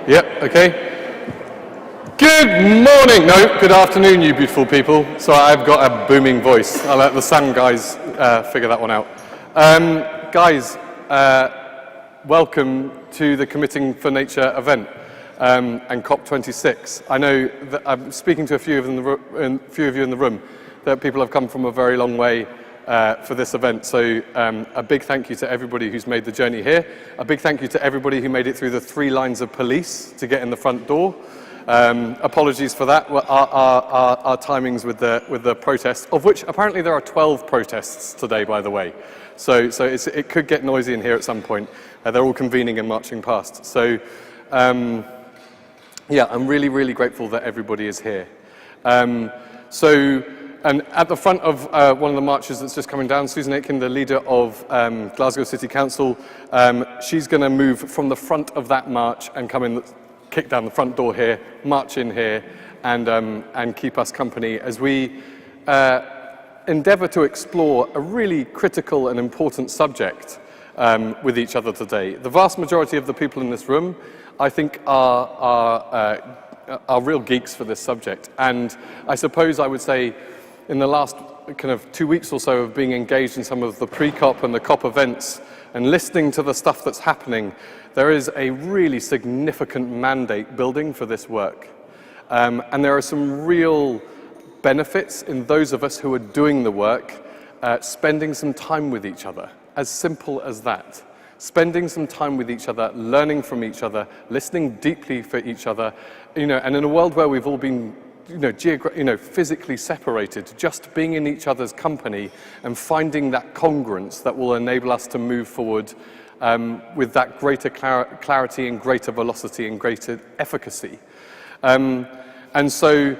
Yep, okay. Good morning, no, good afternoon, you beautiful people. So I've got a booming voice. I'll let the sound guys figure that one out. Guys, welcome to the Committing for Nature event and COP26. I know that I'm speaking to a few of you in the room, that people have come from a very long way for this event. So a big thank you to everybody who's made the journey here. A big thank you to everybody who made it through the 3 lines of police to get in the front door. Apologies for that. Our timings with the protests, of which apparently there are 12 protests today, by the way. So it could get noisy in here at some point. They're all convening and marching past. So yeah, I'm really, really grateful that everybody is here. And at the front of one of the marches that's just coming down, Susan Aitken, the leader of Glasgow City Council, she's going to move from the front of that march and come in, kick down the front door here, march in here, and keep us company as we endeavour to explore a really critical and important subject with each other today. The vast majority of the people in this room, I think, are real geeks for this subject. And I suppose I would say in the last kind of 2 weeks or so of being engaged in some of the pre-COP and the COP events and listening to the stuff that's happening, there is a really significant mandate building for this work. And there are some real benefits in those of us who are doing the work, spending some time with each other, as simple as that. Spending some time with each other, learning from each other, listening deeply for each other, and in a world where we've all been physically separated, just being in each other's company and finding that congruence that will enable us to move forward with that greater clarity and greater velocity and greater efficacy. And so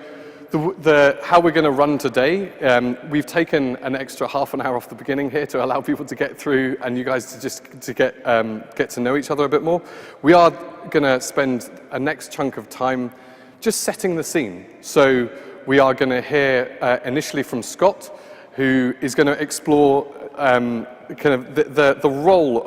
how we're going to run today, we've taken an extra half an hour off the beginning here to allow people to get through and you guys to get to know each other a bit more. We are going to spend a next chunk of time just setting the scene. So we are going to hear initially from Scott, who is going to explore kind of the role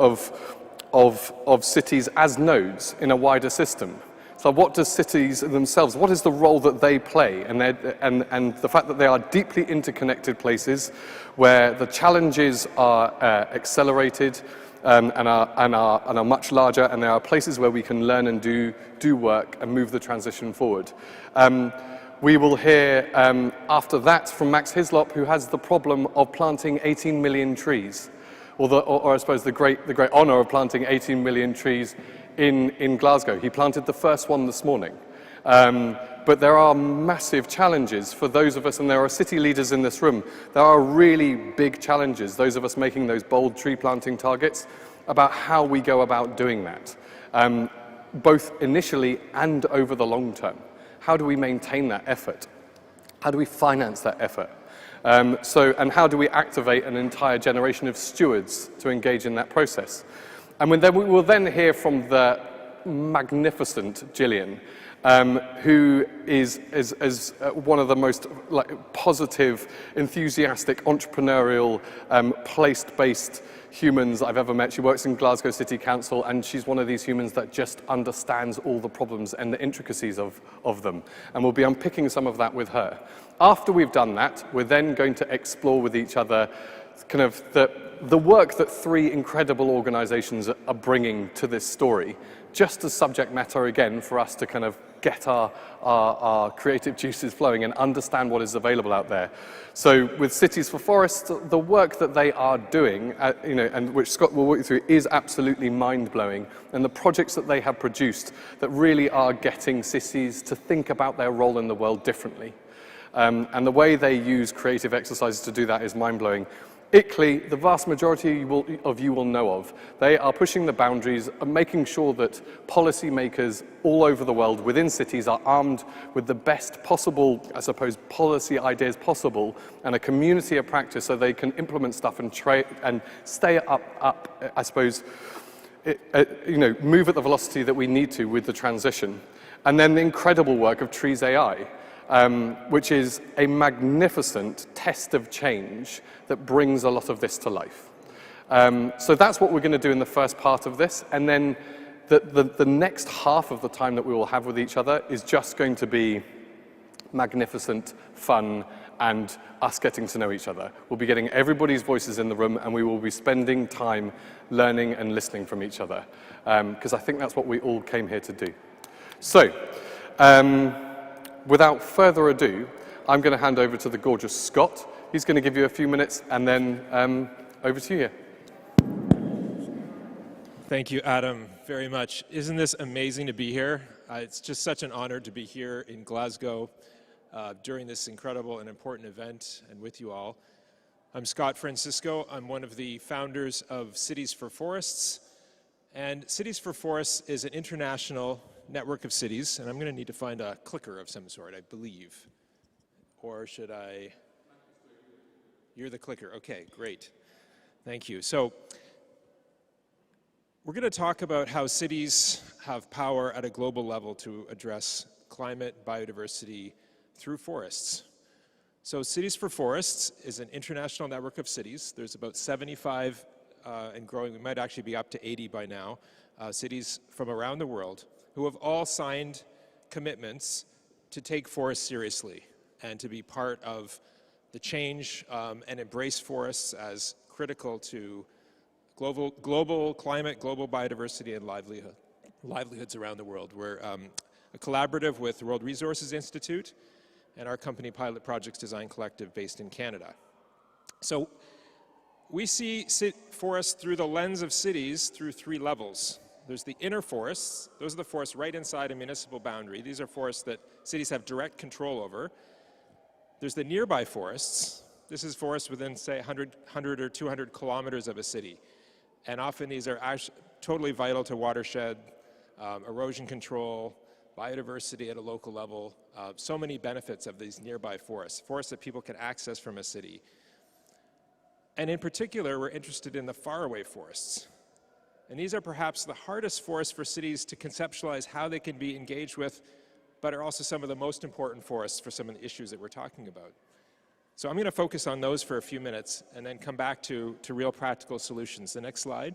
of cities as nodes in a wider system. So what does cities themselves, what is the role that they play? And the fact that they are deeply interconnected places where the challenges are accelerated and are much larger, and there are places where we can learn and do work and move the transition forward. We will hear after that from Max Hislop, who has the problem of planting 18 million trees, or I suppose the great honour of planting 18 million trees in Glasgow. He planted the first one this morning. But there are massive challenges for those of us, and there are city leaders in this room. There are really big challenges, those of us making those bold tree planting targets, about how we go about doing that, both initially and over the long term. How do we maintain that effort? How do we finance that effort? And how do we activate an entire generation of stewards to engage in that process? And we will then hear from the magnificent Gillian, who is one of the most positive, enthusiastic, entrepreneurial, place-based humans I've ever met. She works in Glasgow City Council, and she's one of these humans that just understands all the problems and the intricacies of them. And we'll be unpicking some of that with her. After we've done that, we're then going to explore with each other kind of the work that 3 incredible organizations are bringing to this story, just as subject matter again for us to kind of get our creative juices flowing and understand what is available out there. So with Cities for Forests, the work that they are doing, and which Scott will walk you through, is absolutely mind-blowing. And the projects that they have produced that really are getting cities to think about their role in the world differently. And the way they use creative exercises to do that is mind-blowing. ICLEI, the vast majority of you will know of. They are pushing the boundaries and making sure that policymakers all over the world within cities are armed with the best possible, I suppose, policy ideas possible and a community of practice so they can implement stuff and stay up, I suppose, move at the velocity that we need to with the transition. And then the incredible work of Trees AI, which is a magnificent test of change that brings a lot of this to life. So that's what we're going to do in the first part of this. And then the next half of the time that we will have with each other is just going to be magnificent, fun, and us getting to know each other. We'll be getting everybody's voices in the room, and we will be spending time learning and listening from each other, because I think that's what we all came here to do. So, without further ado, I'm going to hand over to the gorgeous Scott. He's going to give you a few minutes, and then over to you. Thank you, Adam, very much. Isn't this amazing to be here? It's just such an honor to be here in Glasgow during this incredible and important event and with you all. I'm Scott Francisco. I'm one of the founders of Cities for Forests. And Cities for Forests is an international network of cities, and I'm going to need to find a clicker of some sort, I believe. Or should I? You're the clicker. Okay, great. Thank you. So, we're going to talk about how cities have power at a global level to address climate, biodiversity through forests. So Cities for Forests is an international network of cities. There's about 75 and growing, we might actually be up to 80 by now, cities from around the world who have all signed commitments to take forests seriously and to be part of the change and embrace forests as critical to global climate, global biodiversity, and livelihoods around the world. We're a collaborative with the World Resources Institute and our company Pilot Projects Design Collective based in Canada. So we see forests through the lens of cities through three levels. There's the inner forests. Those are the forests right inside a municipal boundary. These are forests that cities have direct control over. There's the nearby forests. This is forests within, say, 100 or 200 kilometers of a city. And often these are totally vital to watershed, erosion control, biodiversity at a local level, so many benefits of these nearby forests, forests that people can access from a city. And in particular, we're interested in the faraway forests. And these are perhaps the hardest forests for cities to conceptualize how they can be engaged with, but are also some of the most important forests for some of the issues that we're talking about. So I'm going to focus on those for a few minutes and then come back to real practical solutions. The next slide.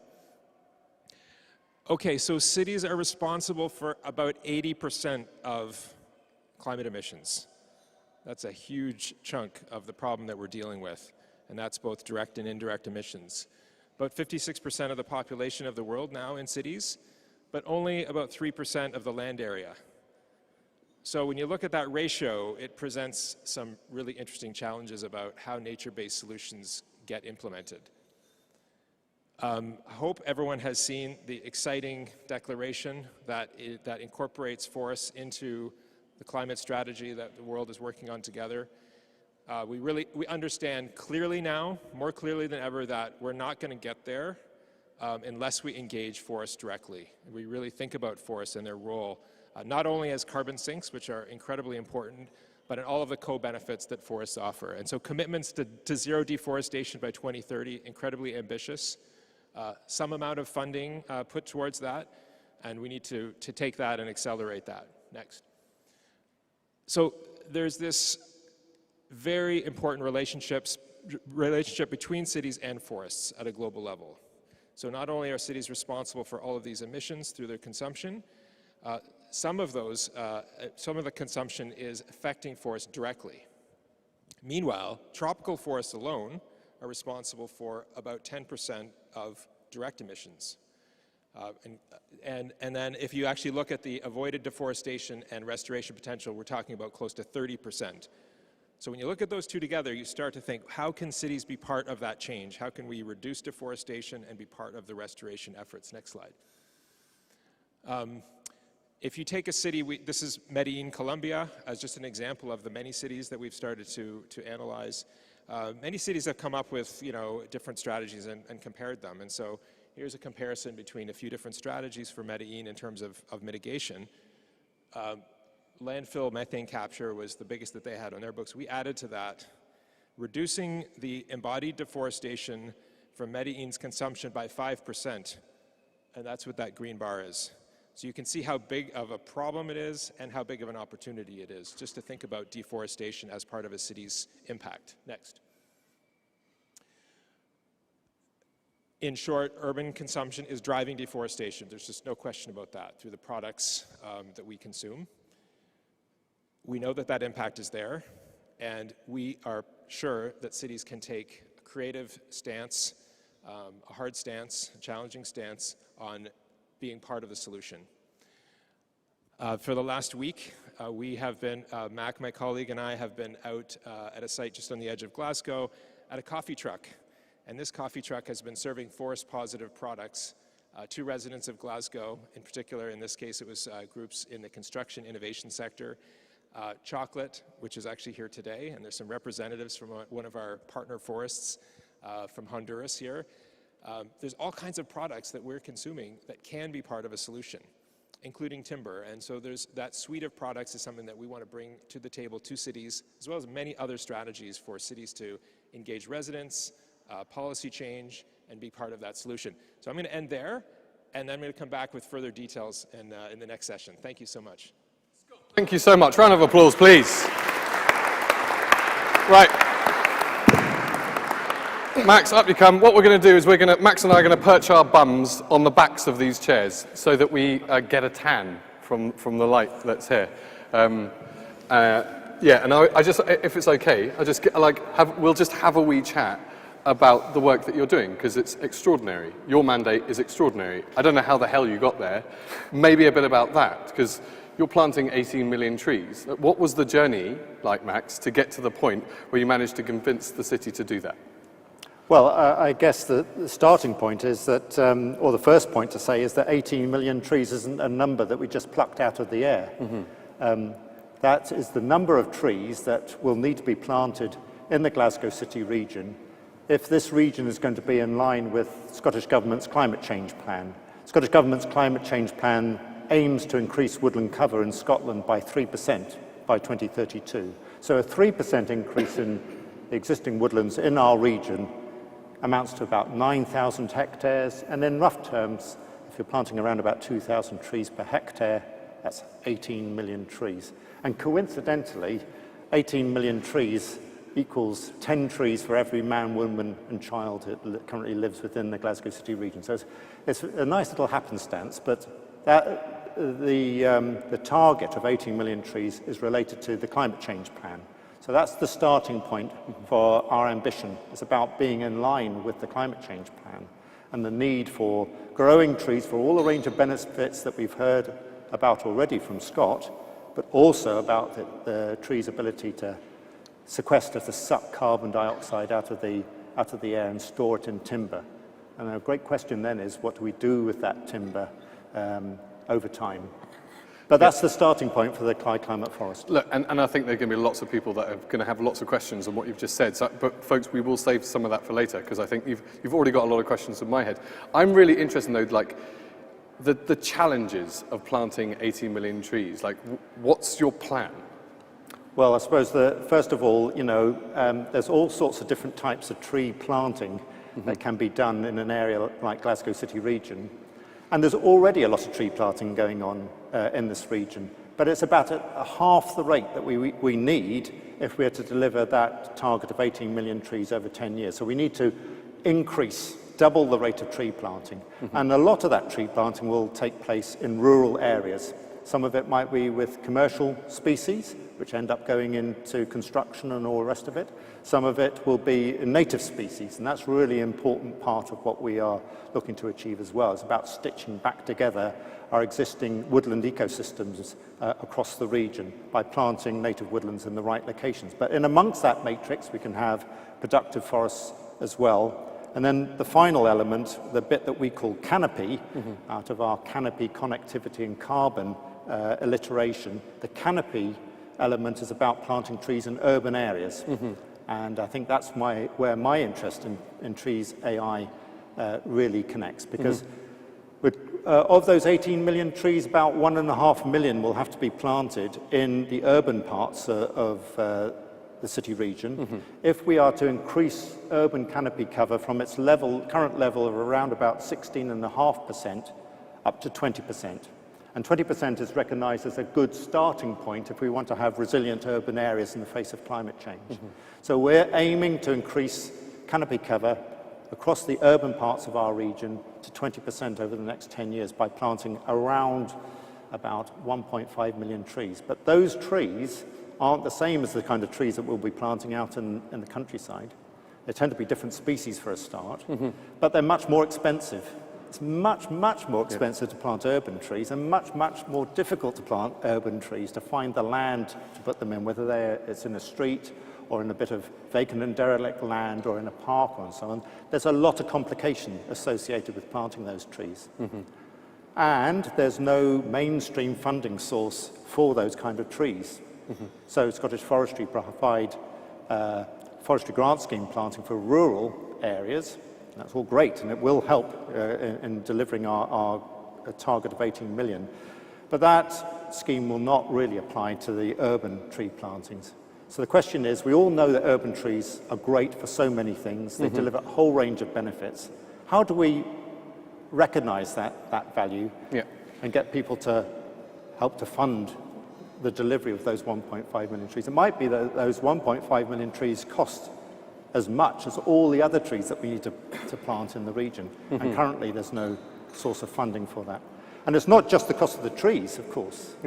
Okay, so cities are responsible for about 80% of climate emissions. That's a huge chunk of the problem that we're dealing with, and that's both direct and indirect emissions. About 56% of the population of the world now in cities, but only about 3% of the land area. So when you look at that ratio, it presents some really interesting challenges about how nature-based solutions get implemented. I hope everyone has seen the exciting declaration that incorporates forests into the climate strategy that the world is working on together. We understand clearly now, more clearly than ever, that we're not going to get there unless we engage forests directly. We really think about forests and their role not only as carbon sinks, which are incredibly important, but in all of the co-benefits that forests offer. And so commitments to zero deforestation by 2030, incredibly ambitious. Some amount of funding put towards that, and we need to take that and accelerate that. Next. So there's this very important relationship between cities and forests at a global level. So not only are cities responsible for all of these emissions through their consumption, some of the consumption is affecting forests directly. Meanwhile, tropical forests alone are responsible for about 10% of direct emissions. And then if you actually look at the avoided deforestation and restoration potential, we're talking about close to 30%. So when you look at those two together, you start to think, how can cities be part of that change? How can we reduce deforestation and be part of the restoration efforts? Next slide. If you take a city, this is Medellin, Colombia, as just an example of the many cities that we've started to analyze. Many cities have come up with different strategies and compared them. And so here's a comparison between a few different strategies for Medellin in terms of mitigation. Landfill methane capture was the biggest that they had on their books. We added to that, reducing the embodied deforestation from Medellin's consumption by 5%. And that's what that green bar is. So you can see how big of a problem it is and how big of an opportunity it is, just to think about deforestation as part of a city's impact. Next. In short, urban consumption is driving deforestation. There's just no question about that through the products that we consume. We know that that impact is there, and we are sure that cities can take a creative stance, a hard stance, a challenging stance on being part of the solution. For the last week, we have been, Mac, my colleague, and I have been out at a site just on the edge of Glasgow at a coffee truck. And this coffee truck has been serving forest-positive products to residents of Glasgow. In particular, in this case, it was groups in the construction innovation sector. Chocolate, which is actually here today, and there's some representatives from one of our partner forests from Honduras here. There's all kinds of products that we're consuming that can be part of a solution, including timber. And so there's that suite of products is something that we want to bring to the table to cities, as well as many other strategies for cities to engage residents, policy change, and be part of that solution. So I'm going to end there, and then I'm going to come back with further details in the next session. Thank you so much. Thank you so much. Round of applause, please. Right. Max, up you come. What we're going to do is Max and I are going to perch our bums on the backs of these chairs so that we get a tan from the light that's here. Yeah, and I just, if it's okay, we'll just have a wee chat about the work that you're doing, because it's extraordinary. Your mandate is extraordinary. I don't know how the hell you got there. Maybe a bit about that, because you're planting 18 million trees. What was the journey like, Max, to get to the point where you managed to convince the city to do that? Well, I guess the starting point is that, or the first point to say is that 18 million trees isn't a number that we just plucked out of the air. Mm-hmm. That is the number of trees that will need to be planted in the Glasgow City region if this region is going to be in line with Scottish Government's climate change plan. Scottish Government's climate change plan aims to increase woodland cover in Scotland by 3% by 2032. So a 3% increase in the existing woodlands in our region amounts to about 9,000 hectares, and in rough terms, if you're planting around about 2,000 trees per hectare, that's 18 million trees. And coincidentally, 18 million trees equals 10 trees for every man, woman, and child that currently lives within the Glasgow City region. So it's a nice little happenstance, but the target of 18 million trees is related to the climate change plan. So that's the starting point for our ambition. It's about being in line with the climate change plan and the need for growing trees for all the range of benefits that we've heard about already from Scott, but also about the tree's ability to sequester, to suck carbon dioxide out of the air and store it in timber. And a great question then is, what do we do with that timber over time? But that's the starting point for the Climate Forest. Look, and I think there are going to be lots of people that are going to have lots of questions on what you've just said. So, but folks, we will save some of that for later, because I think you've already got a lot of questions in my head. I'm really interested, though, like the challenges of planting 18 million trees. Like, what's your plan? Well, I suppose first of all, there's all sorts of different types of tree planting that can be done in an area like Glasgow City region. And there's already a lot of tree planting going on in this region, but it's about half the rate that we need if we are to deliver that target of 18 million trees over 10 years. So we need to double the rate of tree planting. And a lot of that tree planting will take place in rural areas. Some of it might be with commercial species, which end up going into construction and all the rest of it. Some of it will be native species, and that's really an important part of what we are looking to achieve as well. It's about stitching back together our existing woodland ecosystems across the region by planting native woodlands in the right locations. But in amongst that matrix, we can have productive forests as well. And then the final element, the bit that we call canopy, out of our canopy connectivity and carbon alliteration, the canopy element is about planting trees in urban areas. And I think that's where my interest in Trees AI really connects, because of those 18 million trees, about 1.5 million will have to be planted in the urban parts of the city region. If we are to increase urban canopy cover from its current level of around about 16.5% up to 20%. And 20% is recognized as a good starting point if we want to have resilient urban areas in the face of climate change. So we're aiming to increase canopy cover across the urban parts of our region to 20% over the next 10 years by planting around about 1.5 million trees. But those trees aren't the same as the kind of trees that we'll be planting out in the countryside. They tend to be different species for a start, but they're much more expensive. It's much, much more expensive to plant urban trees and much, much more difficult to plant urban trees, to find the land to put them in, whether it's in a street or in a bit of vacant and derelict land or in a park and so on. There's a lot of complication associated with planting those trees. And there's no mainstream funding source for those kind of trees. So Scottish Forestry provide forestry grant scheme planting for rural areas. That's all great, and it will help in delivering our target of 18 million. But that scheme will not really apply to the urban tree plantings. So the question is, we all know that urban trees are great for so many things. They deliver a whole range of benefits. How do we recognize that value and get people to help to fund the delivery of those 1.5 million trees? It might be that those 1.5 million trees cost as much as all the other trees that we need to plant in the region. And currently there's no source of funding for that. And it's not just the cost of the trees, of course.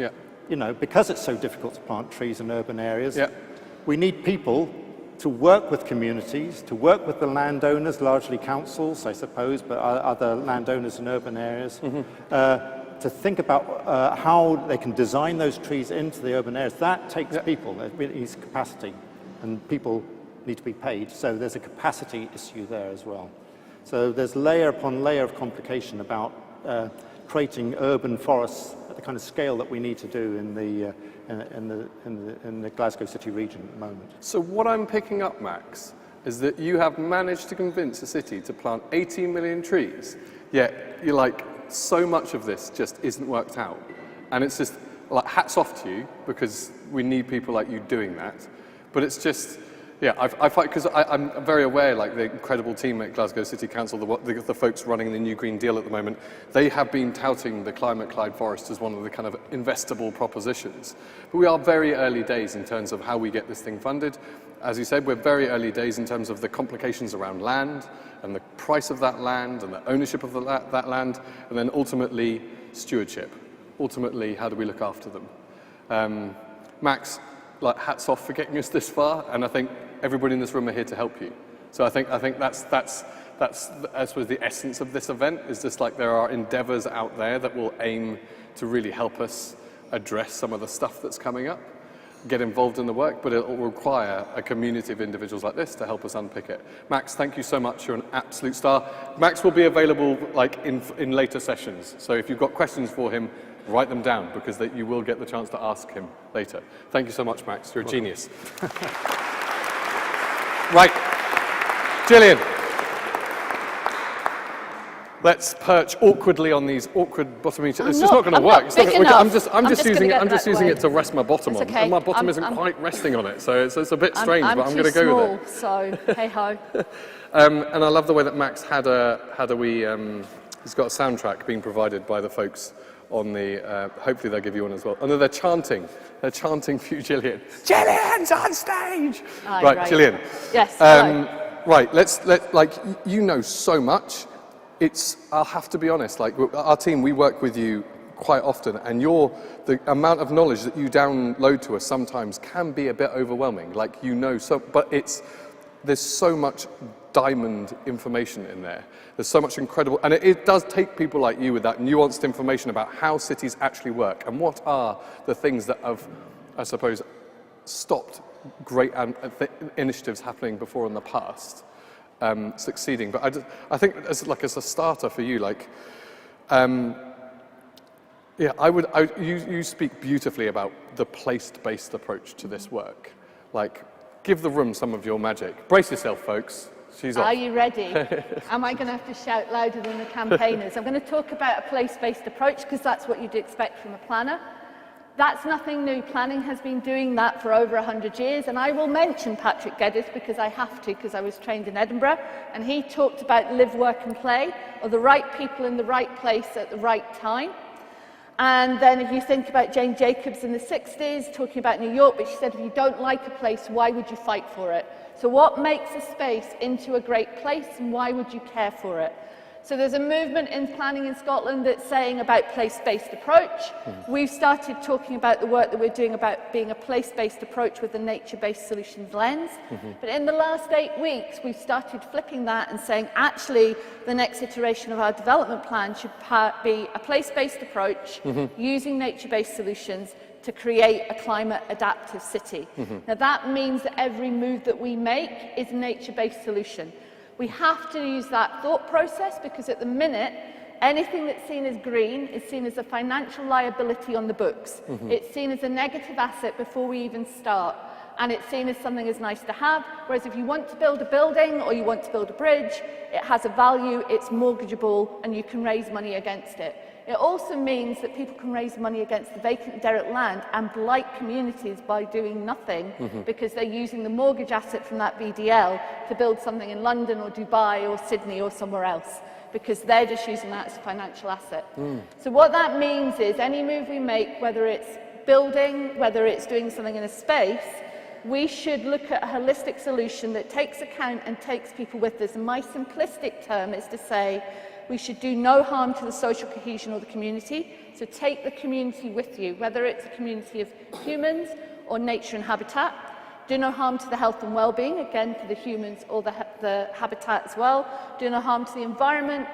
You know, because it's so difficult to plant trees in urban areas, we need people to work with communities, to work with the landowners, largely councils, I suppose, but other landowners in urban areas, to think about how they can design those trees into the urban areas. That takes people, it needs capacity, and people need to be paid, so there's a capacity issue there as well. So there's layer upon layer of complication about creating urban forests at the kind of scale that we need to do in the Glasgow City region at the moment. So what I'm picking up, Max, is that you have managed to convince a city to plant 18 million trees, yet you're like, so much of this just isn't worked out. And it's just like, hats off to you, because we need people like you doing that. But it's just, I find, because I'm very aware, like the incredible team at Glasgow City Council, the folks running the New Green Deal at the moment, they have been touting the Climate Clyde Forest as one of the kind of investable propositions. But we are very early days in terms of how we get this thing funded. As you said, we're very early days in terms of the complications around land and the price of that land and the ownership of that land, and then ultimately stewardship. Ultimately, how do we look after them? Max, like, hats off for getting us this far, and I think everybody in this room are here to help you. So I think that's I suppose the essence of this event, is just like there are endeavors out there that will aim to really help us address some of the stuff that's coming up, get involved in the work, but it will require a community of individuals like this to help us unpick it. Max, thank you so much. You're an absolute star. Max will be available like in later sessions. So if you've got questions for him, write them down, because you will get the chance to ask him later. Thank you so much, Max. You're a genius. Right, Gillian. Let's perch awkwardly on these awkward bottom each. It's just not going to work. I'm just using it to rest my bottom on, and my bottom isn't quite resting on it, so it's a bit strange. But I'm going to go with it. So hey ho. And I love the way that Max he's got a soundtrack being provided by the folks on the. Hopefully they'll give you one as well. And they're chanting for you, Gillian. Gillian's on stage. Right, Gillian. Yes. Right. Let's you know so much. I'll have to be honest, like our team, we work with you quite often, and the amount of knowledge that you download to us sometimes can be a bit overwhelming. Like, you know, but there's so much diamond information in there. There's so much incredible, and it does take people like you with that nuanced information about how cities actually work and what are the things that have, I suppose, stopped great initiatives happening before in the past. Succeeding, but I think as a starter for you, you speak beautifully about the place-based approach to this work. Like, give the room some of your magic. Brace yourself, folks. She's off. Are you ready? Am I going to have to shout louder than the campaigners? I'm going to talk about a place-based approach, because that's what you'd expect from a planner. That's nothing new. Planning has been doing that for over 100 years, and I will mention Patrick Geddes because I have to, because I was trained in Edinburgh, and he talked about live, work and play, or the right people in the right place at the right time. And then if you think about Jane Jacobs in the 60s, talking about New York, but she said, if you don't like a place, why would you fight for it? So what makes a space into a great place, and why would you care for it? So there's a movement in planning in Scotland that's saying about place-based approach. We've started talking about the work that we're doing about being a place-based approach with a nature-based solutions lens. But in the last 8 weeks, we've started flipping that and saying, actually, the next iteration of our development plan should be a place-based approach using nature-based solutions to create a climate-adaptive city. Now, that means that every move that we make is a nature-based solution. We have to use that thought process because at the minute, anything that's seen as green is seen as a financial liability on the books. It's seen as a negative asset before we even start. And it's seen as something that's nice to have. Whereas if you want to build a building or you want to build a bridge, it has a value, it's mortgageable, and you can raise money against it. It also means that people can raise money against the vacant derelict land and blight communities by doing nothing because they're using the mortgage asset from that VDL to build something in London or Dubai or Sydney or somewhere else because they're just using that as a financial asset. So what that means is any move we make, whether it's building, whether it's doing something in a space, we should look at a holistic solution that takes account and takes people with us. And my simplistic term is to say, we should do no harm to the social cohesion or the community. So take the community with you, whether it's a community of humans or nature and habitat. Do no harm to the health and well-being, again, for the humans or the habitat as well. Do no harm to the environment,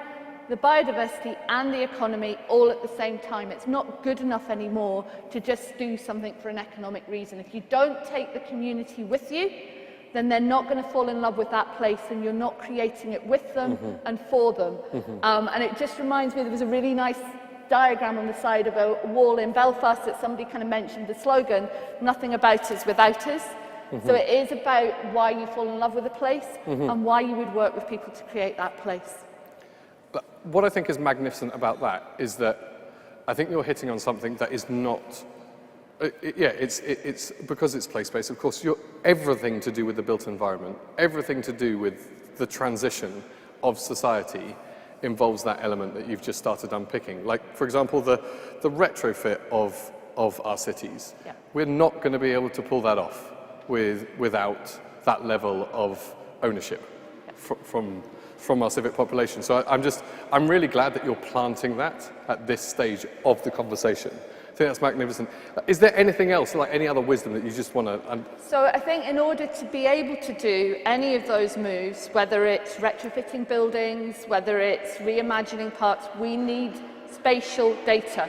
the biodiversity and the economy all at the same time. It's not good enough anymore to just do something for an economic reason. If you don't take the community with you, then they're not going to fall in love with that place and you're not creating it with them and for them. And it just reminds me, there was a really nice diagram on the side of a wall in Belfast that somebody kind of mentioned the slogan, nothing about us without us. So it is about why you fall in love with a place and why you would work with people to create that place. But what I think is magnificent about that is that I think you're hitting on something that is not... it's because it's place-based. Of course, everything to do with the built environment, everything to do with the transition of society involves that element that you've just started unpicking. Like, for example, the retrofit of our cities. Yeah. We're not going to be able to pull that off without that level of ownership from our civic population. So I'm really glad that you're planting that at this stage of the conversation. I think that's magnificent. Is there anything else, like any other wisdom that you just want to... So I think in order to be able to do any of those moves, whether it's retrofitting buildings, whether it's reimagining parks, we need spatial data.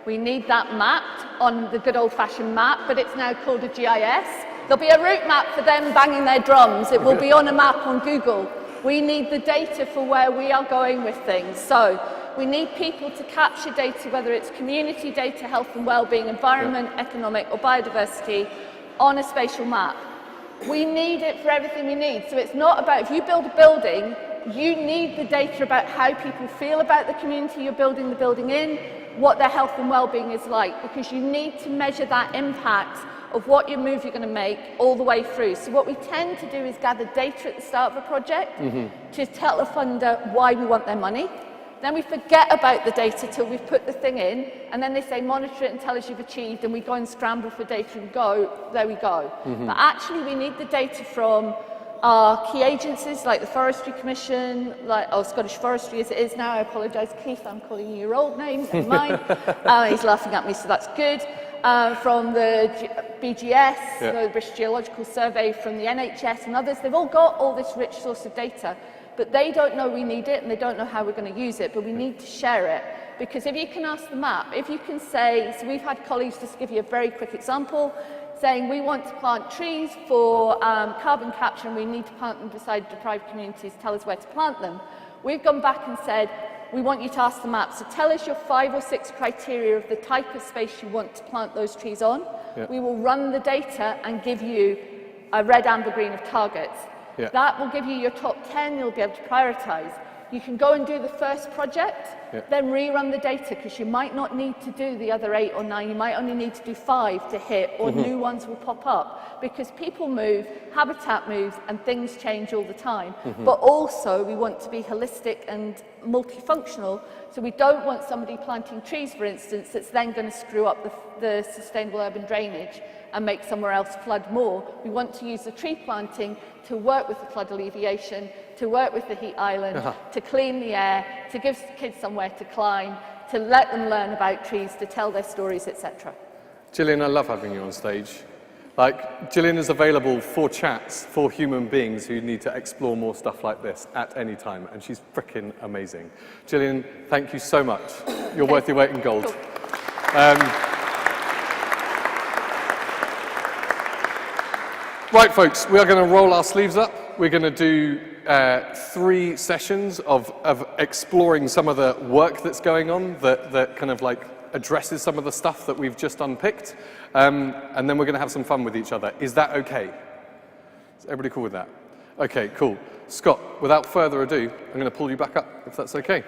We need that mapped on the good old-fashioned map, but it's now called a GIS. There'll be a route map for them banging their drums. It will be on a map on Google. We need the data for where we are going with things. So we need people to capture data, whether it's community data, health and well-being, environment, economic or biodiversity, on a spatial map. We need it for everything we need. So it's not about, if you build a building, you need the data about how people feel about the community you're building the building in, what their health and well-being is like, because you need to measure that impact of what your move you're going to make all the way through. So what we tend to do is gather data at the start of a project to tell a funder why we want their money. Then we forget about the data till we've put the thing in, and then they say monitor it and tell us you've achieved, and we go and scramble for data and go, there we go. But actually we need the data from our key agencies like the Forestry Commission, Scottish Forestry as it is now. I apologise, Keith, I'm calling you your old name, never mind. He's laughing at me, so that's good. From the BGS, the British Geological Survey, from the NHS and others, they've all got all this rich source of data, but they don't know we need it and they don't know how we're going to use it, but we need to share it. Because if you can ask the map, if you can say, so we've had colleagues, just give you a very quick example, saying we want to plant trees for carbon capture and we need to plant them beside deprived communities, tell us where to plant them. We've gone back and said, we want you to ask the map, so tell us your 5 or 6 criteria of the type of space you want to plant those trees on. We will run the data and give you a red, amber, green of targets. That will give you your top 10, you'll be able to prioritise. You can go and do the first project, then rerun the data, because you might not need to do the other 8 or 9, you might only need to do 5 to hit, or new ones will pop up, because people move, habitat moves, and things change all the time. But also, we want to be holistic and multifunctional. So we don't want somebody planting trees, for instance, that's then going to screw up the sustainable urban drainage and make somewhere else flood more. We want to use the tree planting to work with the flood alleviation, to work with the heat island, to clean the air, to give kids somewhere to climb, to let them learn about trees, to tell their stories, etc. Gillian, I love having you on stage. Like, Gillian is available for chats for human beings who need to explore more stuff like this at any time, and she's freaking amazing. Gillian, thank you so much. You're worth your weight in gold. Cool. Right, folks, we are going to roll our sleeves up. We're going to do 3 sessions of exploring some of the work that's going on that kind of like addresses some of the stuff that we've just unpicked. And then we're going to have some fun with each other. Is that okay? Is everybody cool with that? Okay, cool. Scott, without further ado, I'm going to pull you back up, if that's okay.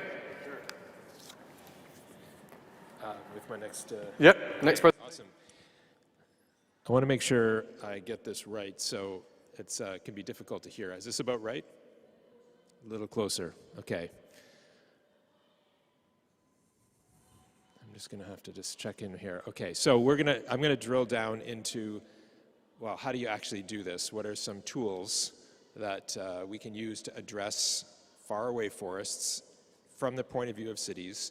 With my next... Yep, next presentation. Awesome. I want to make sure I get this right, so it can be difficult to hear. Is this about right? A little closer. Okay. I'm just going to have to just check in here. Okay, so I'm going to drill down into, well, how do you actually do this? What are some tools that we can use to address faraway forests from the point of view of cities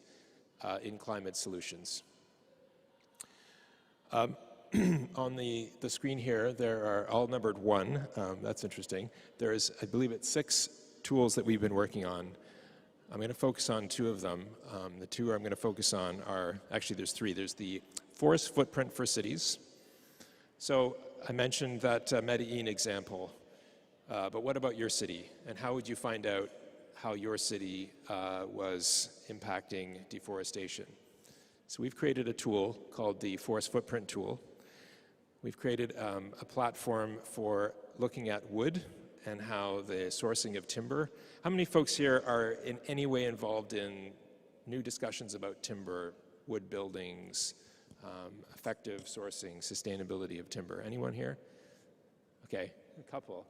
in climate solutions? On the screen here, there are all numbered 1. That's interesting. There's, I believe it's 6 tools that we've been working on. I'm going to focus on 2 of them. The 2 I'm going to focus on are, actually there's 3. There's the forest footprint for cities. So I mentioned that Medellin example, but what about your city? And how would you find out how your city was impacting deforestation? So we've created a tool called the Forest Footprint Tool. We've created a platform for looking at wood and how the sourcing of timber. How many folks here are in any way involved in new discussions about timber, wood buildings, effective sourcing, sustainability of timber? Anyone here? Okay, a couple.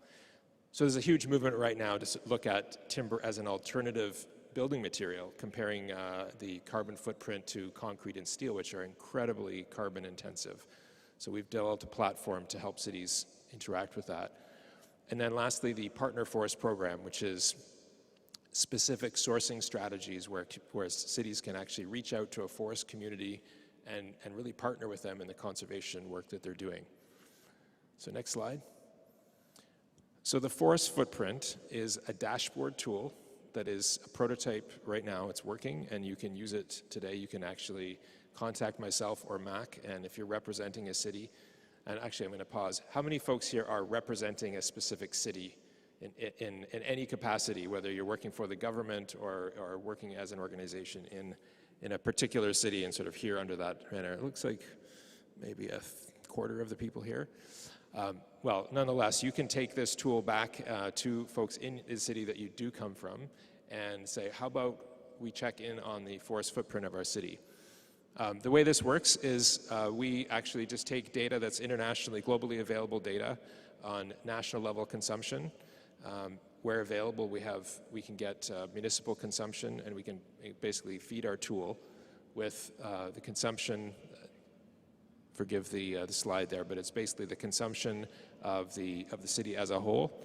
So there's a huge movement right now to look at timber as an alternative building material, comparing the carbon footprint to concrete and steel, which are incredibly carbon intensive. So we've developed a platform to help cities interact with that. And then lastly, the Partner Forest Program, which is specific sourcing strategies where cities can actually reach out to a forest community and really partner with them in the conservation work that they're doing. So next slide. So the Forest Footprint is a dashboard tool that is a prototype right now. It's working, and you can use it today. You can actually contact myself or Mac, and if you're representing a city, and actually I'm going to pause. How many folks here are representing a specific city in any capacity, whether you're working for the government or working as an organization in a particular city and sort of here under that banner? It looks like maybe a quarter of the people here. Well, nonetheless, you can take this tool back to folks in the city that you do come from and say, how about we check in on the forest footprint of our city? The way this works is we actually just take data that's internationally, globally available data on national level consumption. Where available, we can get municipal consumption, and we can basically feed our tool with the consumption. Forgive the slide there, but it's basically the consumption of the city as a whole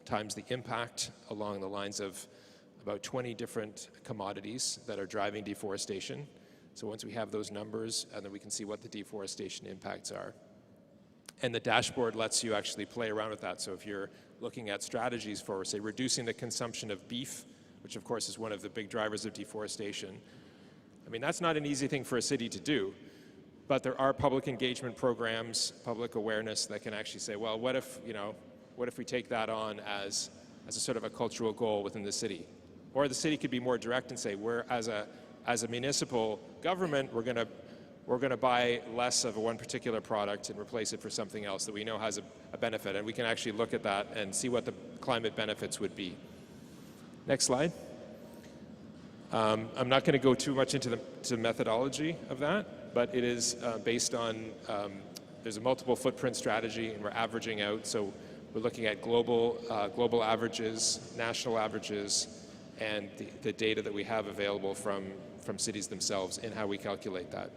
times the impact along the lines of about 20 different commodities that are driving deforestation. So once we have those numbers, and then we can see what the deforestation impacts are. And the dashboard lets you actually play around with that. So if you're looking at strategies for, say, reducing the consumption of beef, which of course is one of the big drivers of deforestation, I mean, that's not an easy thing for a city to do. But there are public engagement programs, public awareness that can actually say, well, what if we take that on as a sort of a cultural goal within the city? Or the city could be more direct and say, we're as a municipal government, we're going to buy less of one particular product and replace it for something else that we know has a benefit, and we can actually look at that and see what the climate benefits would be. Next slide. I'm not going to go too much into the methodology of that, but it is based on, there's a multiple footprint strategy, and we're averaging out. So we're looking at global averages, national averages, and the data that we have available from cities themselves and how we calculate that.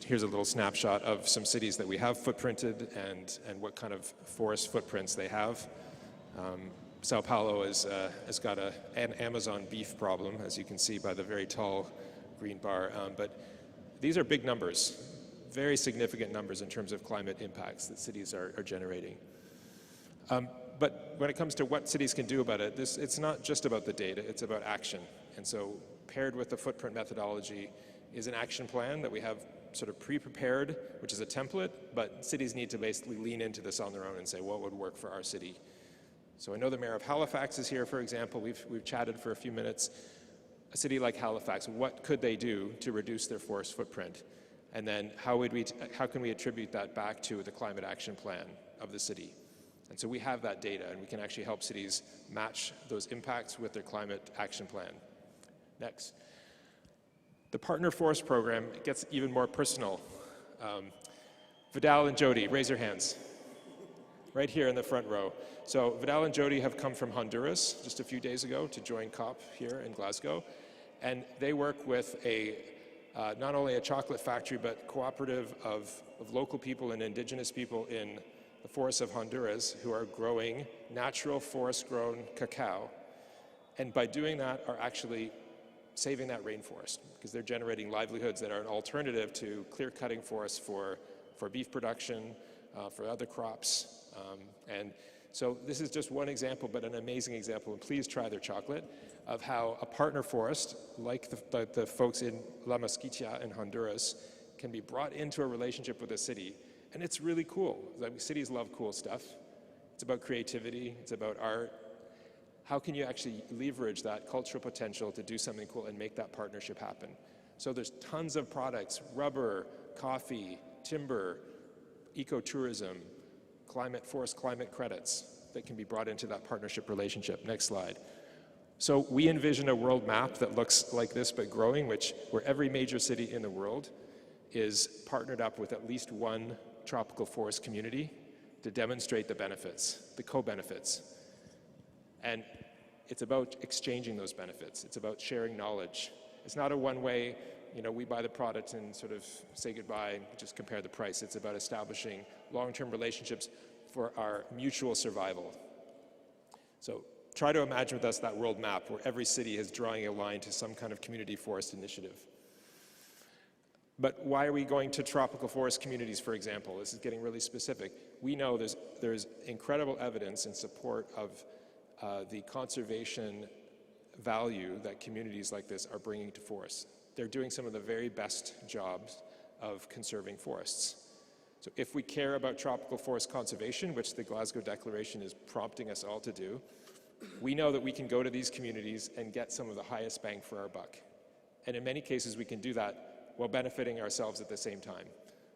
Here's a little snapshot of some cities that we have footprinted and what kind of forest footprints they have. Sao Paulo has got an Amazon beef problem, as you can see by the very tall green bar. But these are big numbers, very significant numbers in terms of climate impacts that cities are generating. But when it comes to what cities can do about it, it's not just about the data, it's about action. And so paired with the footprint methodology is an action plan that we have sort of pre-prepared, which is a template, but cities need to basically lean into this on their own and say, what would work for our city? So I know the mayor of Halifax is here, for example. We've chatted for a few minutes. A city like Halifax, what could they do to reduce their forest footprint? And then how can we attribute that back to the climate action plan of the city? And so we have that data, and we can actually help cities match those impacts with their climate action plan. Next. The Partner Forest Program gets even more personal. Vidal and Jody, raise your hands. Right here in the front row. So Vidal and Jody have come from Honduras just a few days ago to join COP here in Glasgow. And they work with not only a chocolate factory, but cooperative of local people and indigenous people in the forests of Honduras who are growing natural forest-grown cacao. And by doing that are actually saving that rainforest, because they're generating livelihoods that are an alternative to clear-cutting forests for beef production, for other crops. And so this is just one example, but an amazing example, and please try their chocolate, of how a partner forest, like the folks in La Mosquitia in Honduras, can be brought into a relationship with a city. And it's really cool. Like, cities love cool stuff. It's about creativity, it's about art. How can you actually leverage that cultural potential to do something cool and make that partnership happen? So there's tons of products, rubber, coffee, timber, ecotourism, forest climate credits that can be brought into that partnership relationship. Next slide. So we envision a world map that looks like this but growing, where every major city in the world is partnered up with at least one tropical forest community to demonstrate the benefits, the co-benefits. And it's about exchanging those benefits. It's about sharing knowledge. It's not a one-way, we buy the product and sort of say goodbye, just compare the price. It's about establishing long-term relationships for our mutual survival. So try to imagine with us that world map where every city is drawing a line to some kind of community forest initiative. But why are we going to tropical forest communities, for example? This is getting really specific. We know there's incredible evidence in support of the conservation value that communities like this are bringing to forests. They're doing some of the very best jobs of conserving forests. So if we care about tropical forest conservation, which the Glasgow Declaration is prompting us all to do, we know that we can go to these communities and get some of the highest bang for our buck. And in many cases, we can do that while benefiting ourselves at the same time.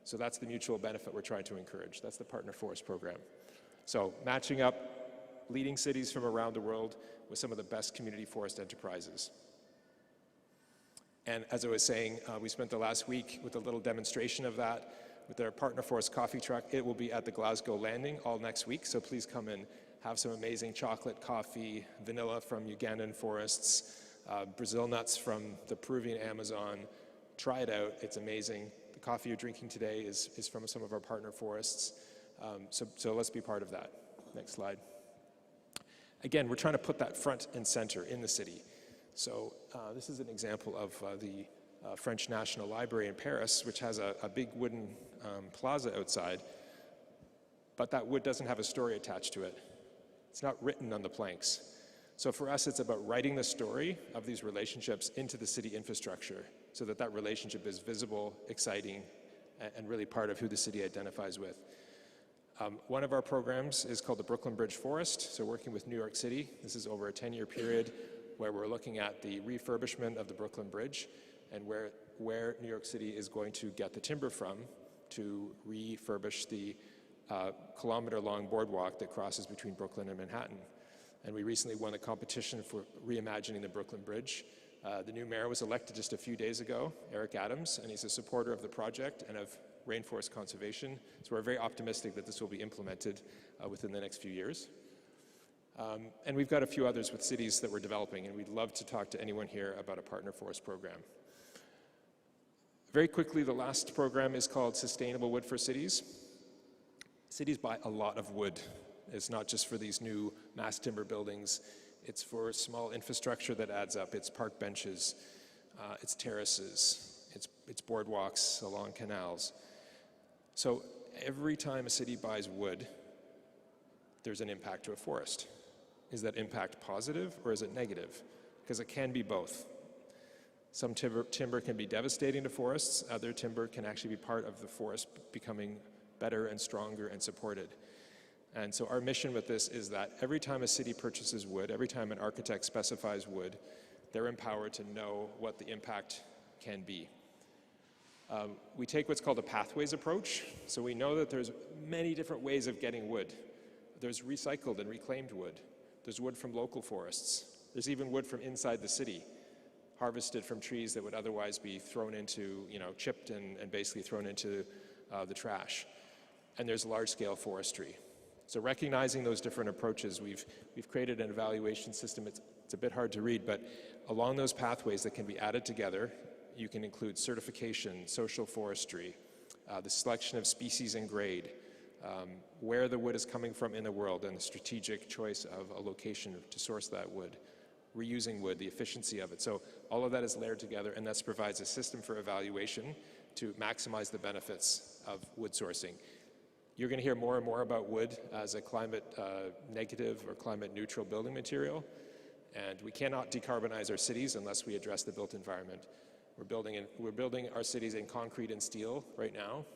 So that's the mutual benefit we're trying to encourage. That's the Partner Forest Program. So matching up leading cities from around the world with some of the best community forest enterprises. And as I was saying, we spent the last week with a little demonstration of that with our Partner Forest coffee truck. It will be at the Glasgow Landing all next week, so please come and have some amazing chocolate, coffee, vanilla from Ugandan forests, Brazil nuts from the Peruvian Amazon. Try it out, it's amazing. The coffee you're drinking today is from some of our partner forests. So let's be part of that. Next slide. Again, we're trying to put that front and center in the city. So this is an example of the French National Library in Paris, which has a big wooden plaza outside, but that wood doesn't have a story attached to it. It's not written on the planks. So for us, it's about writing the story of these relationships into the city infrastructure so that that relationship is visible, exciting, and really part of who the city identifies with. One of our programs is called the Brooklyn Bridge Forest, so working with New York City. This is over a 10-year period where we're looking at the refurbishment of the Brooklyn Bridge and where New York City is going to get the timber from to refurbish the kilometer-long boardwalk that crosses between Brooklyn and Manhattan. And we recently won a competition for reimagining the Brooklyn Bridge. The new mayor was elected just a few days ago, Eric Adams, and he's a supporter of the project and of rainforest conservation. So we're very optimistic that this will be implemented within the next few years. And we've got a few others with cities that we're developing, and we'd love to talk to anyone here about a partner forest program. Very quickly, the last program is called Sustainable Wood for Cities. Cities buy a lot of wood. It's not just for these new mass timber buildings. It's for small infrastructure that adds up. It's park benches, it's terraces, it's boardwalks along canals. So every time a city buys wood, there's an impact to a forest. Is that impact positive or is it negative? Because it can be both. Some timber can be devastating to forests. Other timber can actually be part of the forest becoming better and stronger and supported. And so our mission with this is that every time a city purchases wood, every time an architect specifies wood, they're empowered to know what the impact can be. We take what's called a pathways approach. So we know that there's many different ways of getting wood. There's recycled and reclaimed wood. There's wood from local forests. There's even wood from inside the city, harvested from trees that would otherwise be thrown into, chipped and basically thrown into the trash. And there's large-scale forestry. So recognizing those different approaches, we've created an evaluation system. It's a bit hard to read, but along those pathways that can be added together, you can include certification, social forestry, the selection of species and grade, where the wood is coming from in the world, and the strategic choice of a location to source that wood, reusing wood, the efficiency of it. So all of that is layered together, and that provides a system for evaluation to maximize the benefits of wood sourcing. You're going to hear more and more about wood as a climate negative or climate neutral building material, and we cannot decarbonize our cities unless we address the built environment. We're building our cities in concrete and steel right now,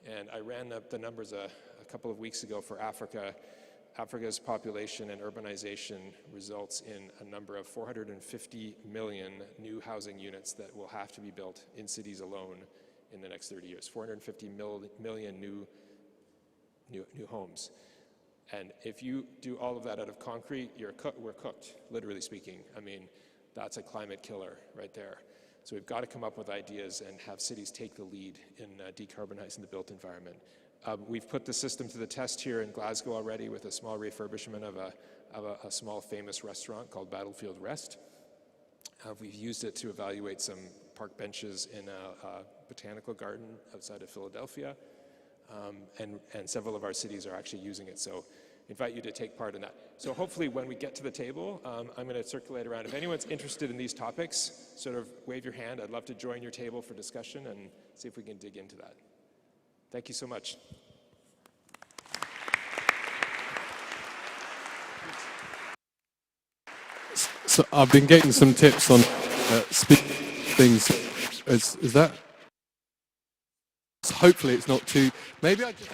and I ran up the numbers a couple of weeks ago for Africa. Africa's population and urbanization results in a number of 450 million new housing units that will have to be built in cities alone in the next 30 years. 450 million new homes. And if you do all of that out of concrete, we're cooked, literally speaking. I mean, that's a climate killer right there. So we've got to come up with ideas and have cities take the lead in decarbonizing the built environment. We've put the system to the test here in Glasgow already with a small refurbishment of a small famous restaurant called Battlefield Rest. We've used it to evaluate some park benches in a botanical garden outside of Philadelphia. And several of our cities are actually using it, so invite you to take part in that. So hopefully when we get to the table, I'm going to circulate around. If anyone's interested in these topics, sort of wave your hand. I'd love to join your table for discussion and see if we can dig into that. Thank you so much. So I've been getting some tips on things. Is that? So hopefully it's not too. Maybe I just.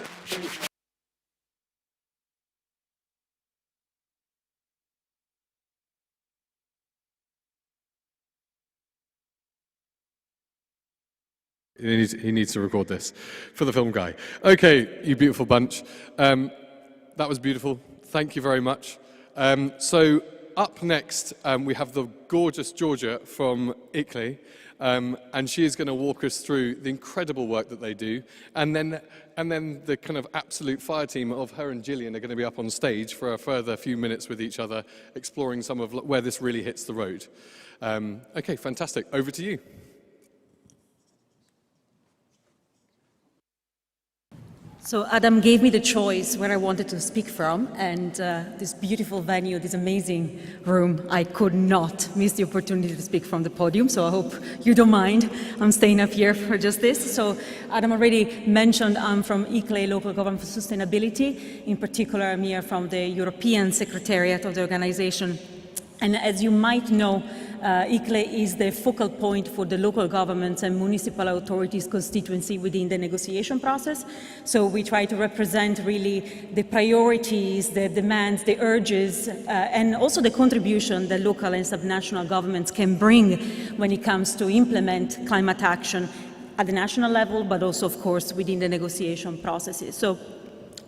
He needs to record this for the film guy. Okay, you beautiful bunch. That was beautiful. Thank you very much. So up next, we have the gorgeous Georgia from ICLEI, and she is going to walk us through the incredible work that they do. And then the kind of absolute fire team of her and Gillian are going to be up on stage for a further few minutes with each other, exploring some of where this really hits the road. Okay, fantastic. Over to you. So Adam gave me the choice where I wanted to speak from, and this beautiful venue, this amazing room, I could not miss the opportunity to speak from the podium, so I hope you don't mind. I'm staying up here for just this. So Adam already mentioned I'm from ICLEI, Local Government for Sustainability. In particular, I'm here from the European Secretariat of the organization. And as you might know, ICLEI is the focal point for the local governments and municipal authorities constituency within the negotiation process. So we try to represent really the priorities, the demands, the urges, and also the contribution that local and subnational governments can bring when it comes to implement climate action at the national level, but also, of course, within the negotiation processes. So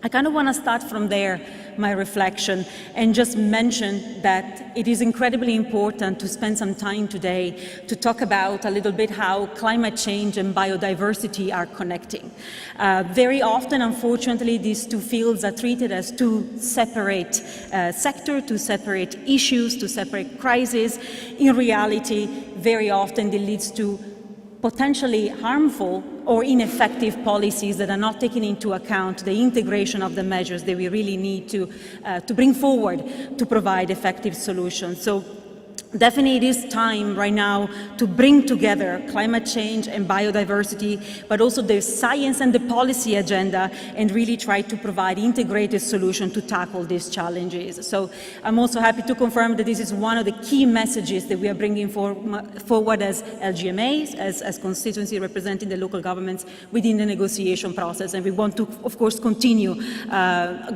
I kind of want to start from there, my reflection, and just mention that it is incredibly important to spend some time today to talk about a little bit how climate change and biodiversity are connecting. Very often, unfortunately, these two fields are treated as two separate sectors, two separate issues, two separate crises. In reality, very often it leads to potentially harmful or ineffective policies that are not taking into account the integration of the measures that we really need to bring forward to provide effective solutions. So definitely it is time right now to bring together climate change and biodiversity, but also the science and the policy agenda, and really try to provide integrated solutions to tackle these challenges. So I'm also happy to confirm that this is one of the key messages that we are bringing forward as LGMAs, as constituency representing the local governments within the negotiation process. And we want to, of course, continue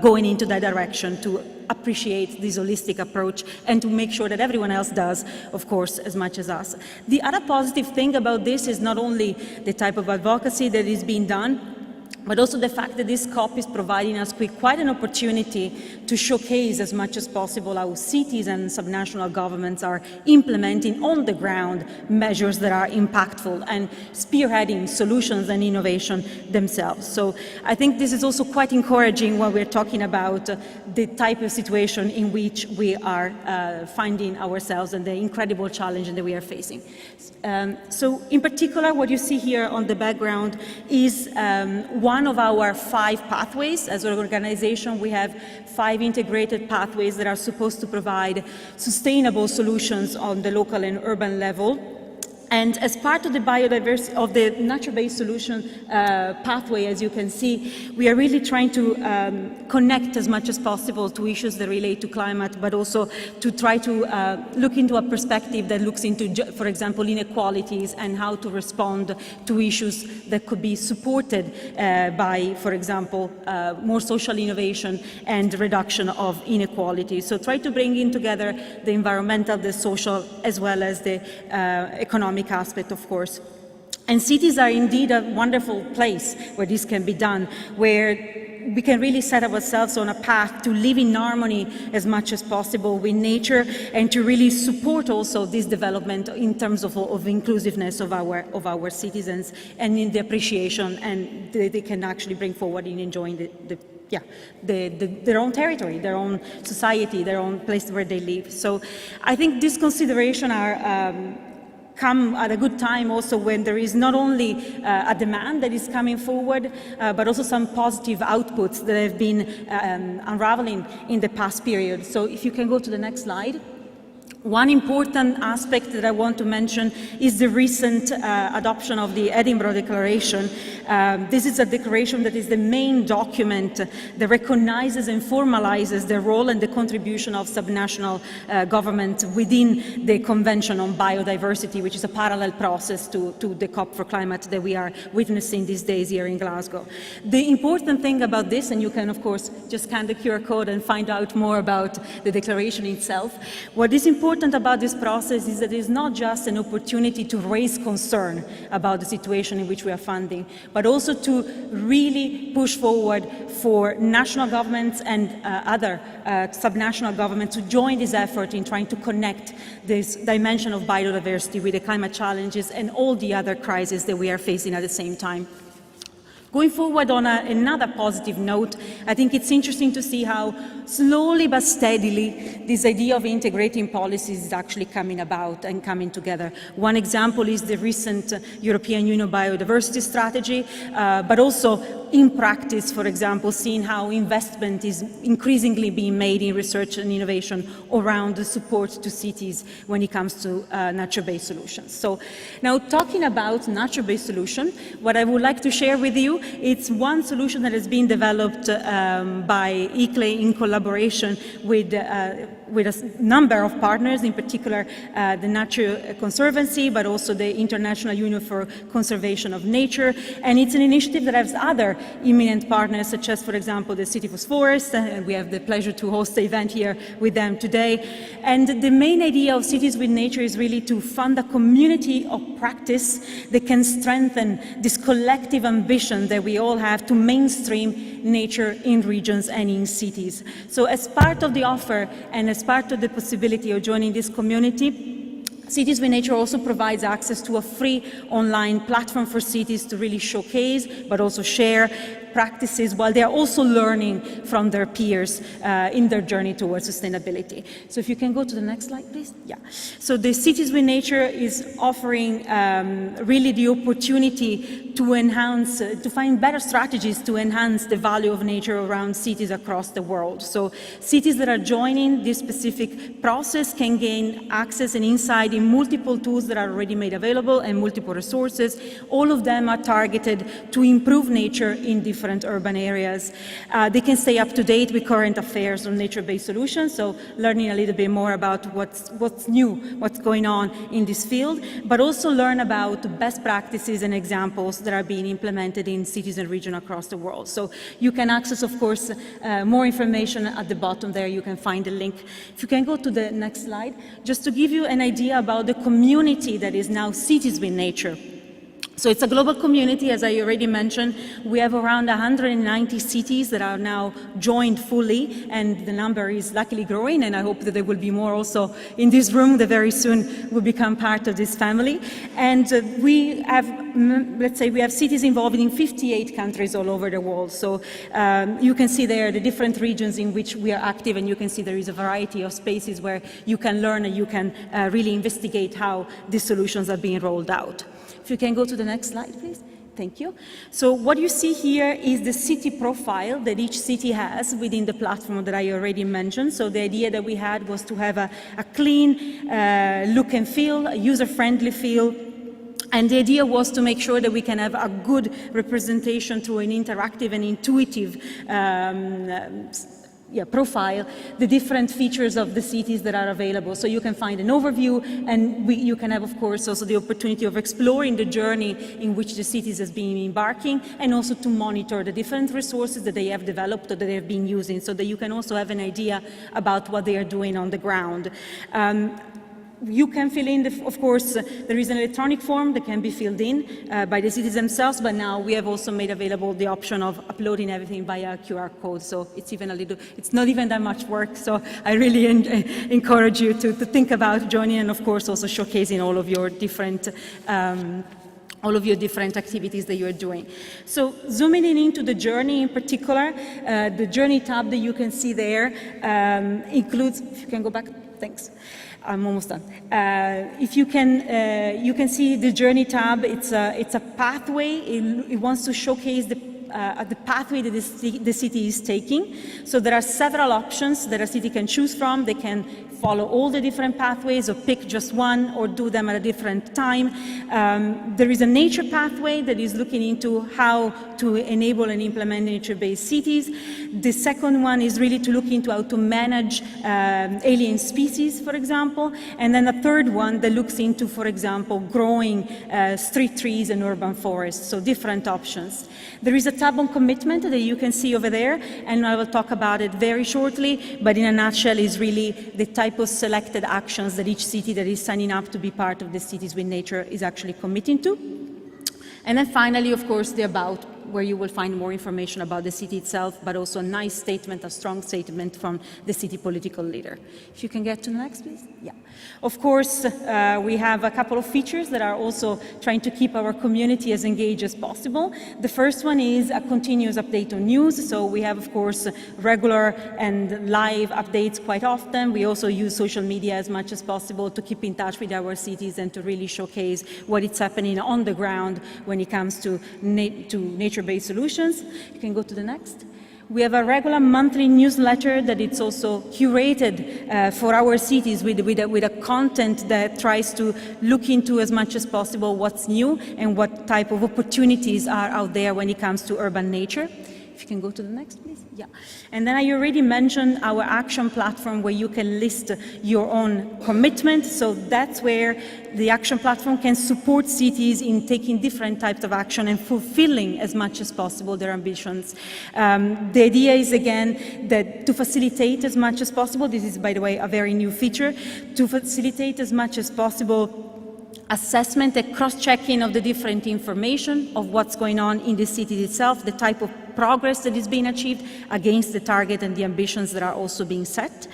going into that direction to appreciate this holistic approach and to make sure that everyone else does, of course, as much as us. The other positive thing about this is not only the type of advocacy that is being done, but also the fact that this COP is providing us with quite an opportunity to showcase as much as possible how cities and subnational governments are implementing on the ground measures that are impactful and spearheading solutions and innovation themselves. So I think this is also quite encouraging when we're talking about the type of situation in which we are finding ourselves and the incredible challenge that we are facing. So in particular, what you see here on the background is one of our 5 pathways. As an organization, we have 5 integrated pathways that are supposed to provide sustainable solutions on the local and urban level. And as part of the biodiversity, of the nature-based solution pathway, as you can see, we are really trying to connect as much as possible to issues that relate to climate, but also to try to look into a perspective that looks into, for example, inequalities and how to respond to issues that could be supported by, for example, more social innovation and reduction of inequality. So try to bring in together the environmental, the social, as well as the economic aspect, of course. And cities are indeed a wonderful place where this can be done, where we can really set ourselves on a path to live in harmony as much as possible with nature, and to really support also this development in terms of inclusiveness of our citizens, and in the appreciation and they can actually bring forward in enjoying their own territory, their own society, their own place where they live. So I think these considerations are come at a good time also, when there is not only a demand that is coming forward, but also some positive outputs that have been unraveling in the past period. So if you can go to the next slide. One important aspect that I want to mention is the recent adoption of the Edinburgh Declaration. This is a declaration that is the main document that recognizes and formalizes the role and the contribution of subnational government within the Convention on Biodiversity, which is a parallel process to the COP for Climate that we are witnessing these days here in Glasgow. The important thing about this, and you can of course just scan the QR code and find out more about the declaration itself, what is important about this process is that it is not just an opportunity to raise concern about the situation in which we are funding, but also to really push forward for national governments and other subnational governments to join this effort in trying to connect this dimension of biodiversity with the climate challenges and all the other crises that we are facing at the same time. Going forward on another positive note, I think it's interesting to see how slowly but steadily this idea of integrating policies is actually coming about and coming together. One example is the recent European Union Biodiversity Strategy, but also in practice, for example, seeing how investment is increasingly being made in research and innovation around the support to cities when it comes to nature-based solutions. So now, talking about nature-based solution, what I would like to share with you, it's one solution that has been developed by ICLEI in collaboration with with a number of partners, in particular the Nature Conservancy, but also the International Union for Conservation of Nature. And it's an initiative that has other imminent partners, such as, for example, the Sisyphus Forest, and we have the pleasure to host the event here with them today. And the main idea of Cities with Nature is really to fund a community of practice that can strengthen this collective ambition that we all have to mainstream nature in regions and in cities. So as part of the offer and as part of the possibility of joining this community, Cities with Nature also provides access to a free online platform for cities to really showcase, but also share practices while they are also learning from their peers in their journey towards sustainability. So if you can go to the next slide, please. Yeah. So the Cities with Nature is offering really the opportunity to enhance, to find better strategies to enhance the value of nature around cities across the world. So cities that are joining this specific process can gain access and insight in multiple tools that are already made available and multiple resources. All of them are targeted to improve nature in different urban areas. They can stay up to date with current affairs on nature-based solutions, so learning a little bit more about what's new, what's going on in this field, but also learn about best practices and examples that are being implemented in cities and regions across the world. So you can access, of course, more information at the bottom there. You can find the link. If you can go to the next slide, just to give you an idea about the community that is now Cities with Nature. So it's a global community, as I already mentioned. We have around 190 cities that are now joined fully, and the number is luckily growing, and I hope that there will be more also in this room that very soon will become part of this family. And we have, let's say, we have cities involved in 58 countries all over the world. So you can see there the different regions in which we are active, and you can see there is a variety of spaces where you can learn and you can really investigate how these solutions are being rolled out. If you can go to the next slide, please. Thank you. So what you see here is the city profile that each city has within the platform that I already mentioned. So the idea that we had was to have a clean look and feel, a user-friendly feel. And the idea was to make sure that we can have a good representation through an interactive and intuitive profile, the different features of the cities that are available. So you can find an overview, and you can have, of course, also the opportunity of exploring the journey in which the cities has been embarking, and also to monitor the different resources that they have developed or that they have been using, so that you can also have an idea about what they are doing on the ground. You can fill in, of course, there is an electronic form that can be filled in by the cities themselves, but now we have also made available the option of uploading everything via QR code, so it's even it's not even that much work, so I really encourage you to think about joining, and of course also showcasing all of your different activities that you're doing. So zooming in into the journey in particular, the journey tab that you can see there includes, if you can go back, thanks. I'm almost done. If you can see the journey tab. It's a pathway. It wants to showcase the pathway that the city is taking. So there are several options that a city can choose from. They can follow all the different pathways or pick just one or do them at a different time. There is a nature pathway that is looking into how to enable and implement nature-based cities. The second one is really to look into how to manage alien species, for example. And then a third one that looks into, for example, growing street trees and urban forests, so different options. There is a tab on commitment that you can see over there, and I will talk about it very shortly, but in a nutshell is really the type of selected actions that each city that is signing up to be part of the Cities with Nature is actually committing to. And then finally, of course, the about, where you will find more information about the city itself, but also a nice statement, a strong statement from the city political leader. If you can get to the next, please. Yeah. Of course, we have a couple of features that are also trying to keep our community as engaged as possible. The first one is a continuous update on news. So we have, of course, regular and live updates quite often. We also use social media as much as possible to keep in touch with our cities and to really showcase what is happening on the ground when it comes to nature-based solutions. You can go to the next. We have a regular monthly newsletter that it's also curated for our cities with a content that tries to look into as much as possible what's new and what type of opportunities are out there when it comes to urban nature. If you can go to the next, please. Yeah. And then I already mentioned our action platform where you can list your own commitment. So that's where the action platform can support cities in taking different types of action and fulfilling as much as possible their ambitions. The idea is, again, that to facilitate as much as possible, this is, by the way, a very new feature, to facilitate as much as possible assessment and cross-checking of the different information of what's going on in the city itself, the type of progress that is being achieved against the target and the ambitions that are also being set.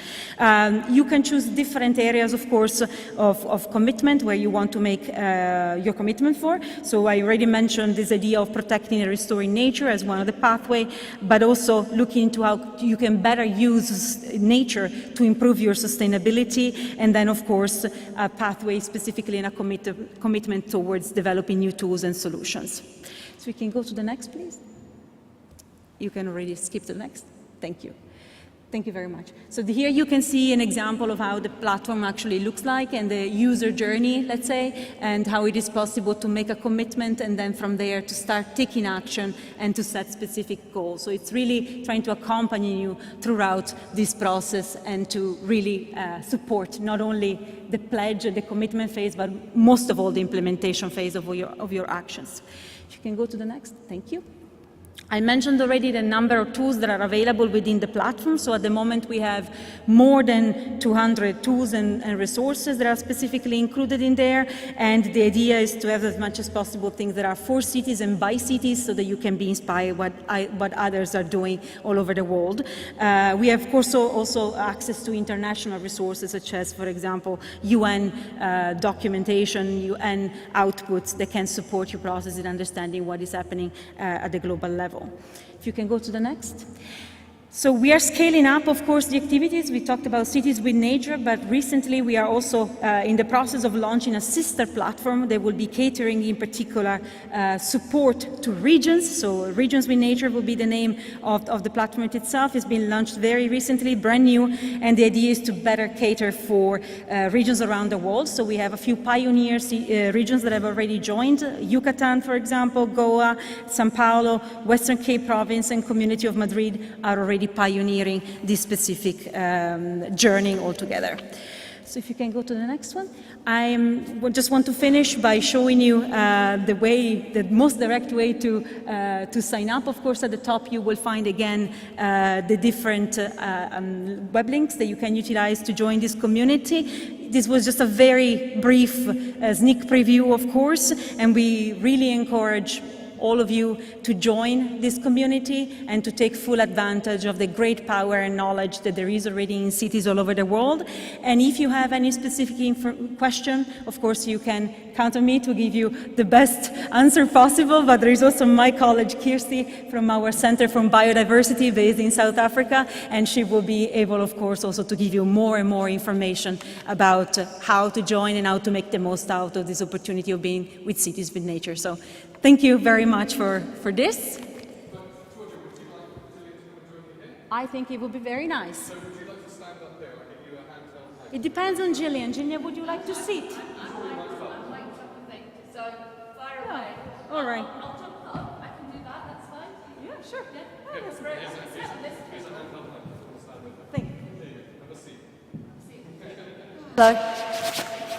You can choose different areas, of course, of commitment where you want to make your commitment for. So I already mentioned this idea of protecting and restoring nature as one of the pathways, but also looking into how you can better use nature to improve your sustainability, and then, of course, a pathway specifically in a commitment towards developing new tools and solutions. So we can go to the next, please. You can already skip to the next. Thank you. Thank you very much. So here you can see an example of how the platform actually looks like and the user journey, let's say, and how it is possible to make a commitment and then from there to start taking action and to set specific goals. So it's really trying to accompany you throughout this process and to really support not only the pledge and the commitment phase, but most of all the implementation phase of your actions. If you can go to the next, thank you. I mentioned already the number of tools that are available within the platform. So at the moment we have more than 200 tools and resources that are specifically included in there. And the idea is to have as much as possible things that are for cities and by cities so that you can be inspired what others are doing all over the world. We have, of course, also access to international resources such as, for example, UN documentation, UN outputs that can support your process in understanding what is happening at the global level. If you can go to the next. So we are scaling up, of course, the activities. We talked about Cities with Nature, but recently we are also in the process of launching a sister platform that will be catering in particular support to regions. So Regions with Nature will be the name of the platform itself. It's been launched very recently, brand new, and the idea is to better cater for regions around the world. So we have a few pioneer regions that have already joined. Yucatan, for example, Goa, São Paulo, Western Cape Province, and Community of Madrid are already pioneering this specific journey altogether. So if you can go to the next one. I just want to finish by showing you the most direct way to sign up. Of course, at the top you will find again the different web links that you can utilize to join this community. This was just a very brief sneak preview, of course, and we really encourage all of you to join this community and to take full advantage of the great power and knowledge that there is already in cities all over the world. And if you have any specific question, of course you can count on me to give you the best answer possible, but there is also my colleague Kirsty from our Center for Biodiversity based in South Africa, and she will be able, of course, also to give you more and more information about how to join and how to make the most out of this opportunity of being with Cities with Nature. So thank you very much for this. I think it would be very nice. So would you like to stand up there? I'll give you a hand held. It depends on Gillian. Gillian, would you like to sit? So fire away. All right. I'll jump up. I can do that. That's fine. Yeah, sure. Yeah. Oh, that's great. Thank you. Have a seat. Hello.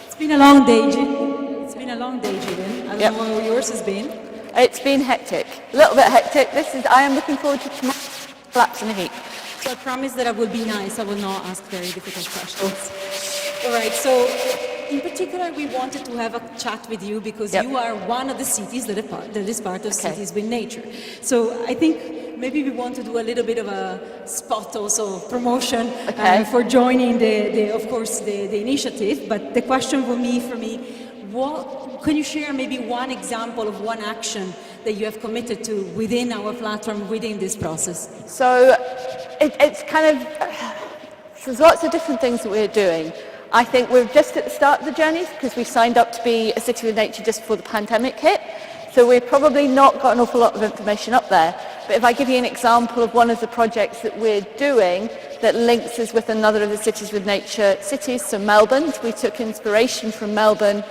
It's been a long day, Gillian. It's been a long day, Gillian. I don't know how yours has been. It's been hectic, a little bit hectic. I am looking forward to tomorrow. Flaps in the heat. So I promise that I will be nice. I will not ask very difficult questions. All right, so in particular, we wanted to have a chat with you because you are one of the cities that is part of Cities with Nature. So I think maybe we want to do a little bit of a spot also promotion for joining of course, the initiative. But the question for me, can you share maybe one example of one action that you have committed to within our platform, within this process? So it's kind of, there's lots of different things that we're doing. I think we're just at the start of the journey because we signed up to be a City with Nature just before the pandemic hit. So we've probably not got an awful lot of information up there. But if I give you an example of one of the projects that we're doing that links us with another of the Cities with Nature cities, so Melbourne, we took inspiration from Melbourne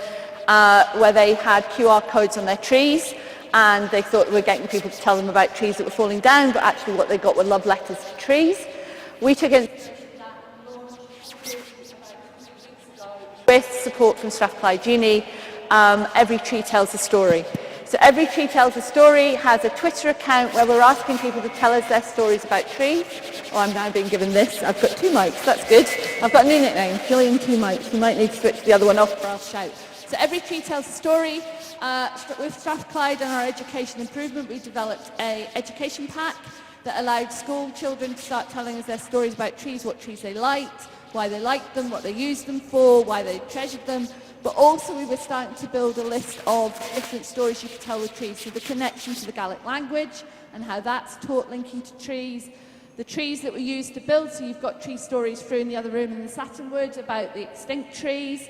where they had QR codes on their trees, and they thought we were getting people to tell them about trees that were falling down, but actually what they got were love letters to trees. We took it with support from Strathclyde Uni. Every Tree Tells a Story. So Every Tree Tells a Story has a Twitter account where we're asking people to tell us their stories about trees. Oh, I'm now being given this. I've got 2 mics, that's good. I've got a new nickname, Gillian 2 mics. You might need to switch the other one off or I'll shout. So Every Tree Tells a Story. With Strathclyde and our education improvement, we developed an education pack that allowed school children to start telling us their stories about trees, what trees they liked, why they liked them, what they used them for, why they treasured them. But also we were starting to build a list of different stories you could tell with trees. So the connection to the Gaelic language and how that's taught linking to trees. The trees that were used to build, so you've got tree stories through in the other room in the Saturnwood about the extinct trees.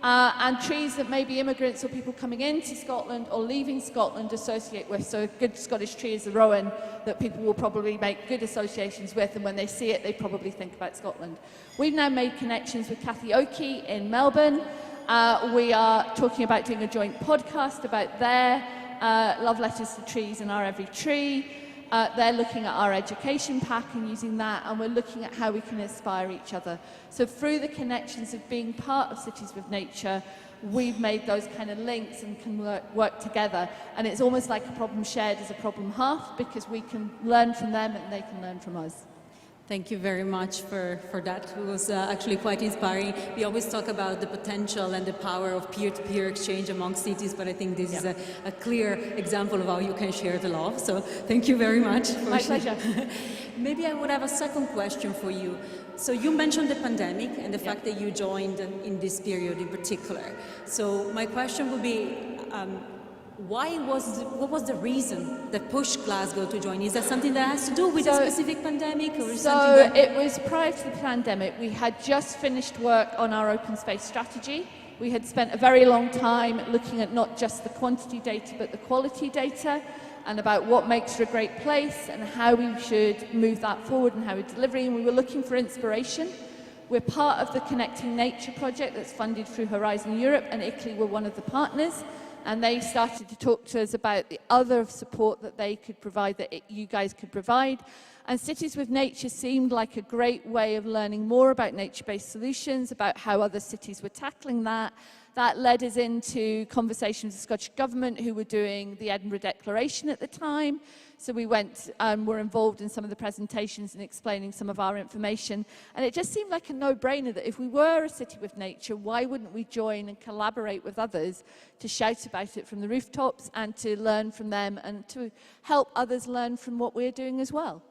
And trees that maybe immigrants or people coming into Scotland or leaving Scotland associate with. So a good Scottish tree is the rowan that people will probably make good associations with, and when they see it, they probably think about Scotland. We've now made connections with Cathy Oakey in Melbourne. We are talking about doing a joint podcast about their love letters to trees and Our Every Tree. They're looking at our education pack and using that, and we're looking at how we can inspire each other. So through the connections of being part of Cities with Nature, we've made those kind of links and can work together. And it's almost like a problem shared is a problem half, because we can learn from them and they can learn from us. Thank you very much for that. It was actually quite inspiring. We always talk about the potential and the power of peer-to-peer exchange among cities, but I think this is a clear example of how you can share the love. So thank you very much. My pleasure. Maybe I would have a second question for you. So you mentioned the pandemic and the fact that you joined in this period in particular. So my question would be, what was the reason that pushed Glasgow to join? Is that something that has to do with a specific pandemic, or is something that... it was prior to the pandemic. We had just finished work on our open space strategy. We had spent a very long time looking at not just the quantity data but the quality data, and about what makes for a great place and how we should move that forward and how we're delivering. We were looking for inspiration. We're part of the Connecting Nature project that's funded through Horizon Europe, and ICLEI were one of the partners. And they started to talk to us about the other support that they could provide, that you guys could provide. And Cities with Nature seemed like a great way of learning more about nature-based solutions, about how other cities were tackling that. That led us into conversations with the Scottish Government, who were doing the Edinburgh Declaration at the time. So we went and were involved in some of the presentations and explaining some of our information. And it just seemed like a no-brainer that if we were a city with nature, why wouldn't we join and collaborate with others to shout about it from the rooftops and to learn from them and to help others learn from what we're doing as well?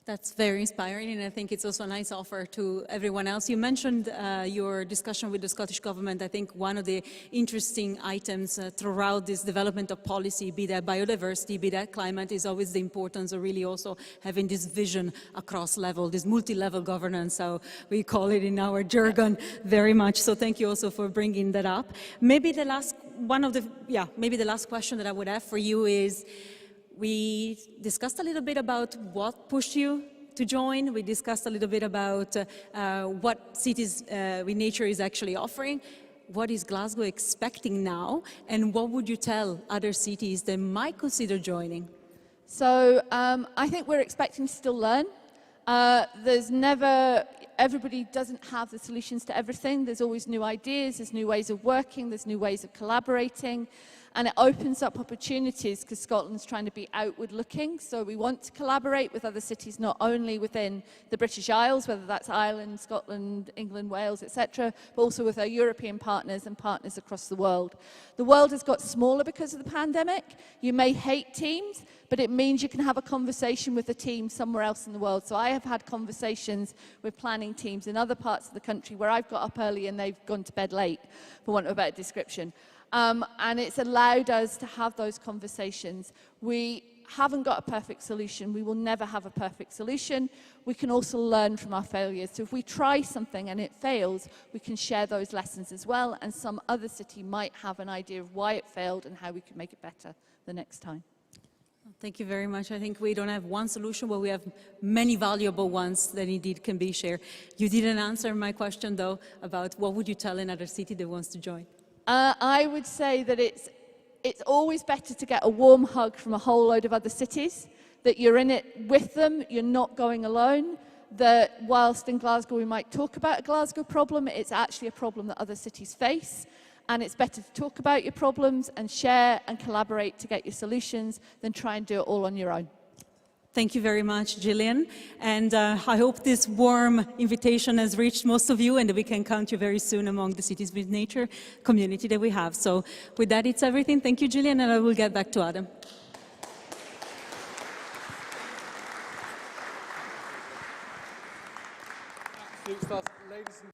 That's very inspiring, and I think it's also a nice offer to everyone else. You mentioned your discussion with the Scottish Government. I think one of the interesting items throughout this development of policy, be that biodiversity, be that climate, is always the importance of really also having this vision across level, this multi-level governance, how we call it in our jargon, very much. So thank you also for bringing that up. Maybe the last question that I would have for you is, we discussed a little bit about what pushed you to join. We discussed a little bit about what Cities with Nature is actually offering. What is Glasgow expecting now? And what would you tell other cities that might consider joining? So I think we're expecting to still learn. Everybody doesn't have the solutions to everything. There's always new ideas, there's new ways of working, there's new ways of collaborating. And it opens up opportunities because Scotland's trying to be outward looking. So we want to collaborate with other cities, not only within the British Isles, whether that's Ireland, Scotland, England, Wales, etc., but also with our European partners and partners across the world. The world has got smaller because of the pandemic. You may hate Teams, but it means you can have a conversation with a team somewhere else in the world. So I have had conversations with planning teams in other parts of the country where I've got up early and they've gone to bed late, for want of a better description. And it's allowed us to have those conversations. We haven't got a perfect solution. We will never have a perfect solution. We can also learn from our failures. So if we try something and it fails, we can share those lessons as well, and some other city might have an idea of why it failed and how we could make it better the next time. Thank you very much. I think we don't have one solution, but we have many valuable ones that indeed can be shared. You didn't answer my question, though, about what would you tell another city that wants to join? I would say that it's always better to get a warm hug from a whole load of other cities, that you're in it with them, you're not going alone, that whilst in Glasgow we might talk about a Glasgow problem, it's actually a problem that other cities face. And it's better to talk about your problems and share and collaborate to get your solutions than try and do it all on your own. Thank you very much, Gillian. And I hope this warm invitation has reached most of you and that we can count you very soon among the Cities with Nature community that we have. So with that, it's everything. Thank you, Gillian, and I will get back to Adam. Absolute stuff, ladies and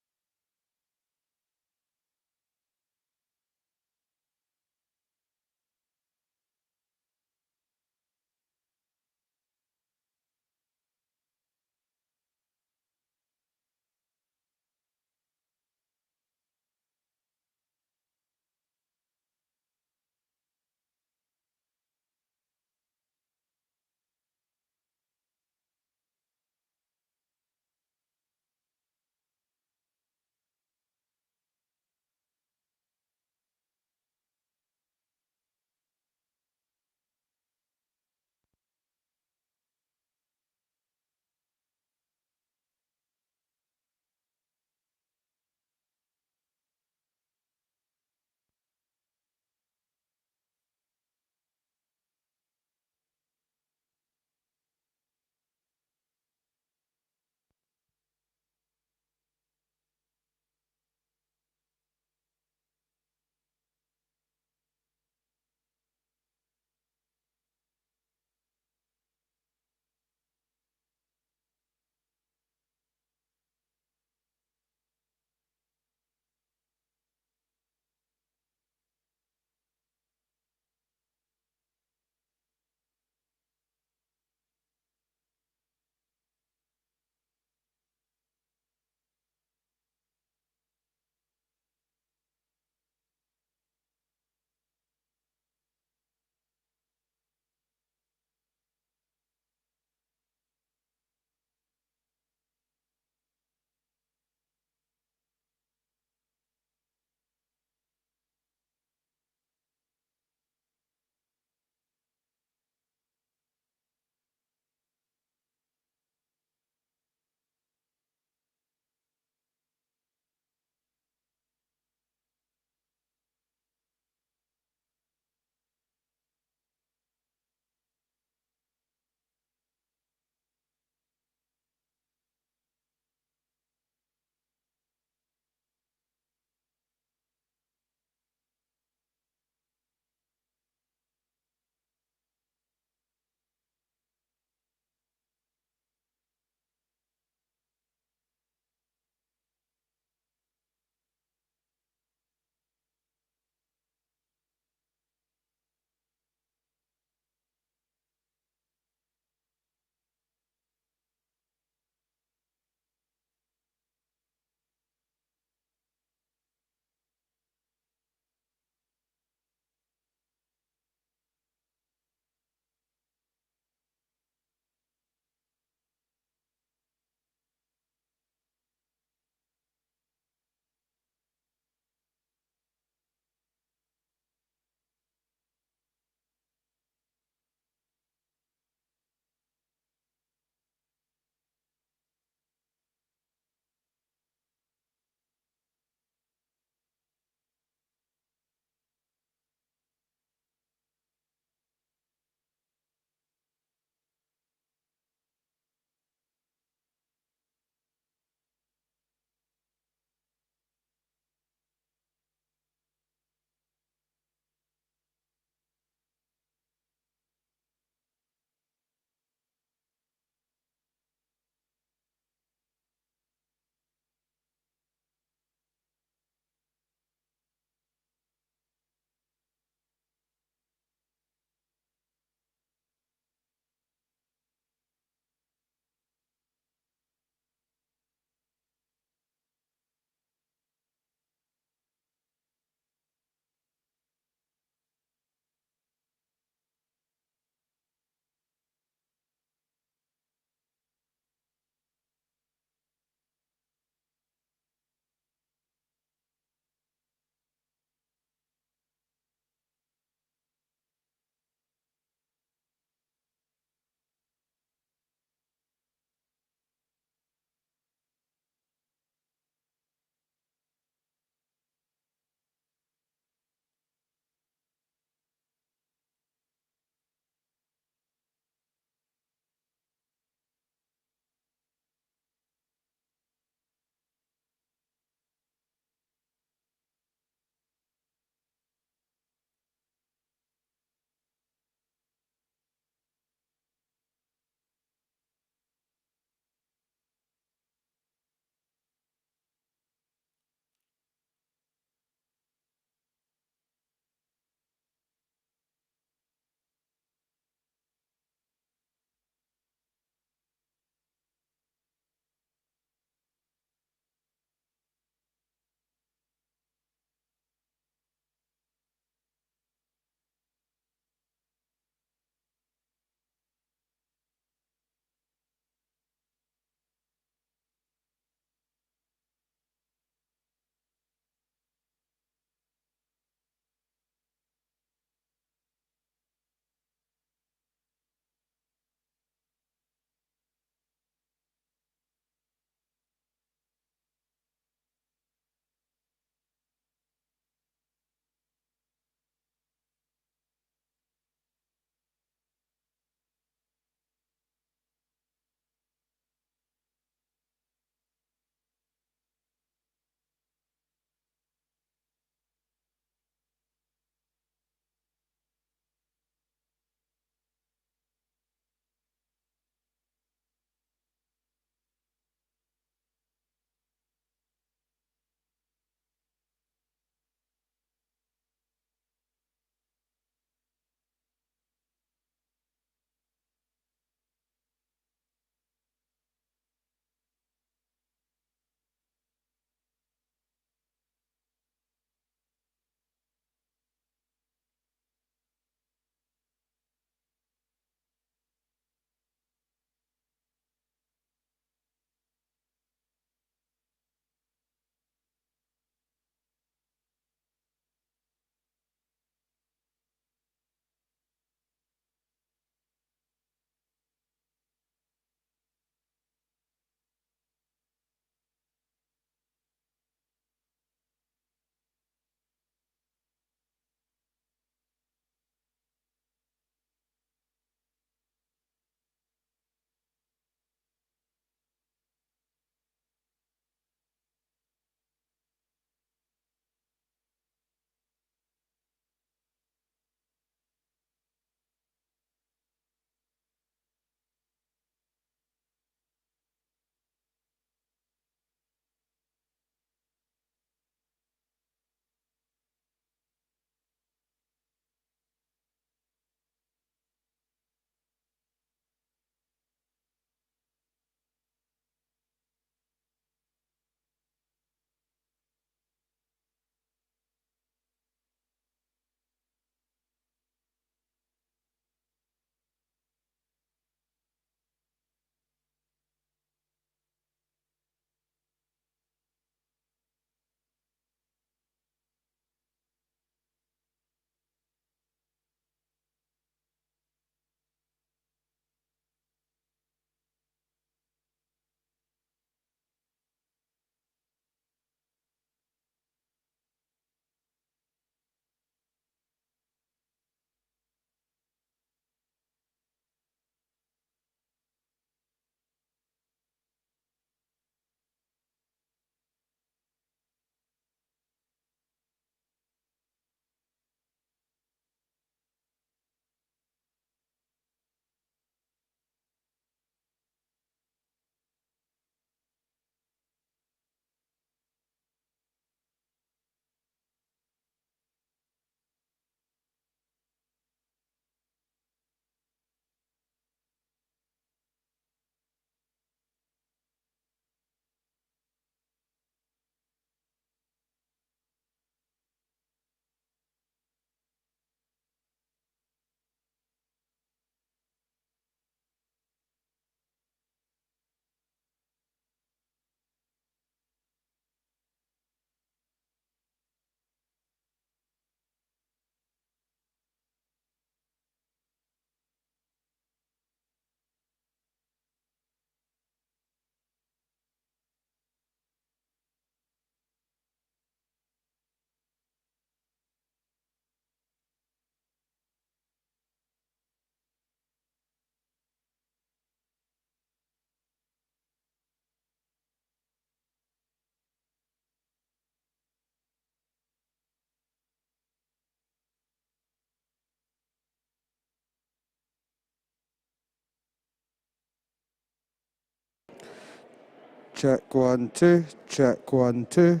Check 1 2. Check 1 2.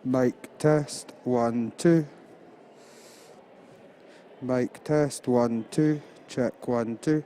Mic test 1 2. Mic test 1 2. Check 1 2.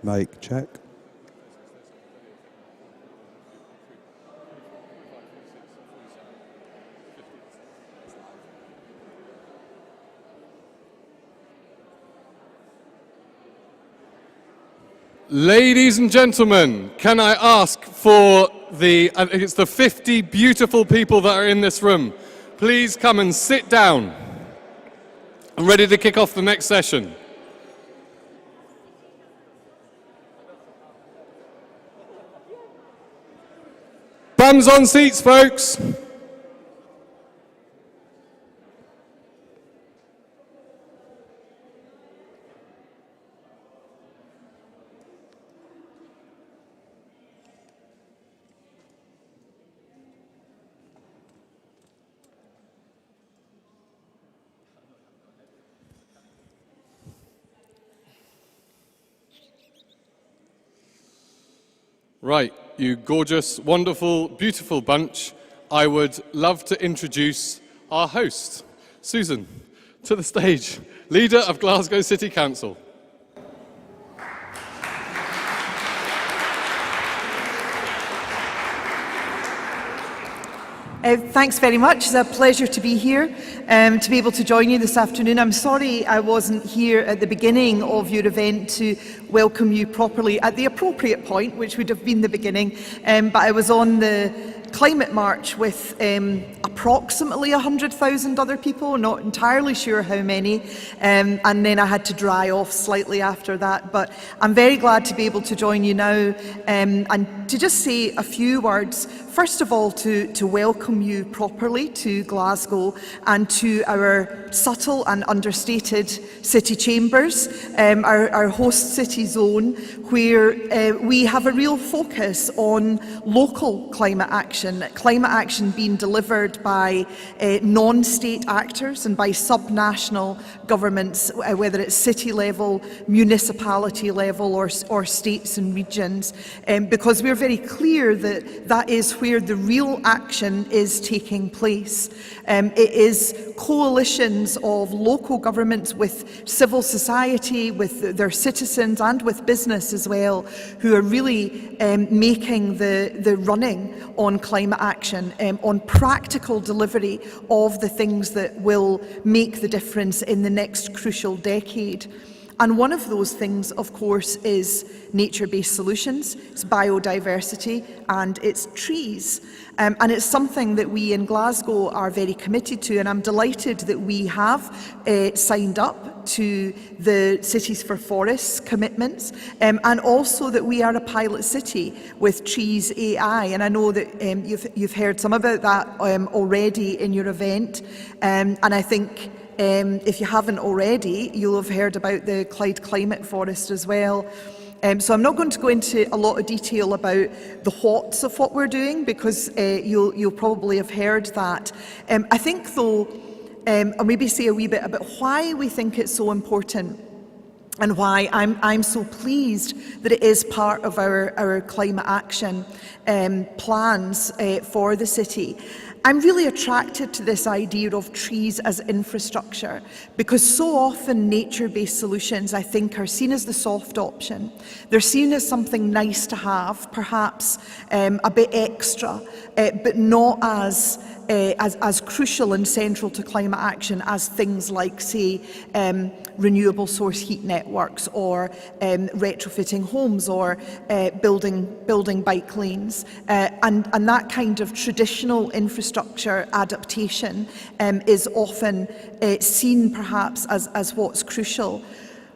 Mic check. Ladies and gentlemen, can I ask for I think it's the 50 beautiful people that are in this room, please come and sit down. I'm ready to kick off the next session. Bums on seats, folks. Right, you gorgeous, wonderful, beautiful bunch. I would love to introduce our host, Susan, to the stage, leader of Glasgow City Council. Thanks very much. It's a pleasure to be here, to be able to join you this afternoon. I'm sorry I wasn't here at the beginning of your event to welcome you properly at the appropriate point, which would have been the beginning, but I was on the climate march with approximately 100,000 other people, not entirely sure how many, and then I had to dry off slightly after that. But I'm very glad to be able to join you now and to just say a few words. First of all, to welcome you properly to Glasgow and to our subtle and understated city chambers, our host city zone, where we have a real focus on local climate action being delivered by non-state actors and by subnational governments, whether it's city level, municipality level or states and regions, because we're very clear that that is where the real action is taking place. It is coalitions of local governments with civil society, with their citizens and with business as well, who are really making the running on climate action, on practical delivery of the things that will make the difference in the next crucial decade. And one of those things, of course, is nature-based solutions, it's biodiversity, and it's trees. And it's something that we in Glasgow are very committed to, and I'm delighted that we have signed up to the Cities for Forests commitments, and also that we are a pilot city with Trees AI. And I know that you've heard some about that already in your event, and I think if you haven't already, you'll have heard about the Clyde Climate Forest as well. So I'm not going to go into a lot of detail about the whats of what we're doing, because you'll probably have heard that. I think though, I'll maybe say a wee bit about why we think it's so important and why I'm so pleased that it is part of our climate action plans for the city. I'm really attracted to this idea of trees as infrastructure, because so often nature-based solutions, I think, are seen as the soft option. They're seen as something nice to have, perhaps a bit extra, but not as crucial and central to climate action as things like, say, renewable source heat networks, or retrofitting homes, or building bike lanes, and that kind of traditional infrastructure adaptation is often seen perhaps as what's crucial.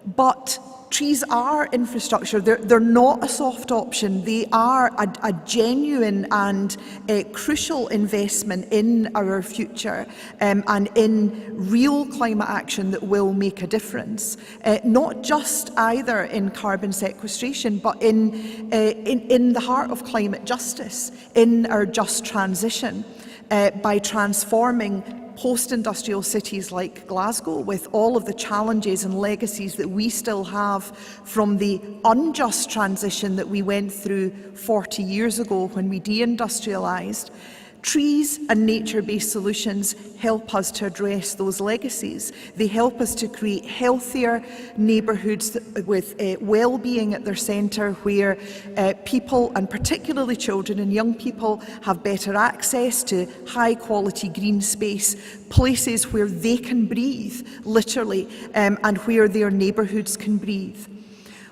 But trees are infrastructure. They're not a soft option. They are a genuine and crucial investment in our future, and in real climate action that will make a difference. Not just either in carbon sequestration, but in the heart of climate justice, in our just transition, by transforming post-industrial cities like Glasgow, with all of the challenges and legacies that we still have from the unjust transition that we went through 40 years ago when we deindustrialised, Trees and nature-based solutions help us to address those legacies. They help us to create healthier neighbourhoods with well-being at their centre, where people, and particularly children and young people, have better access to high-quality green space, places where they can breathe, literally, and where their neighbourhoods can breathe.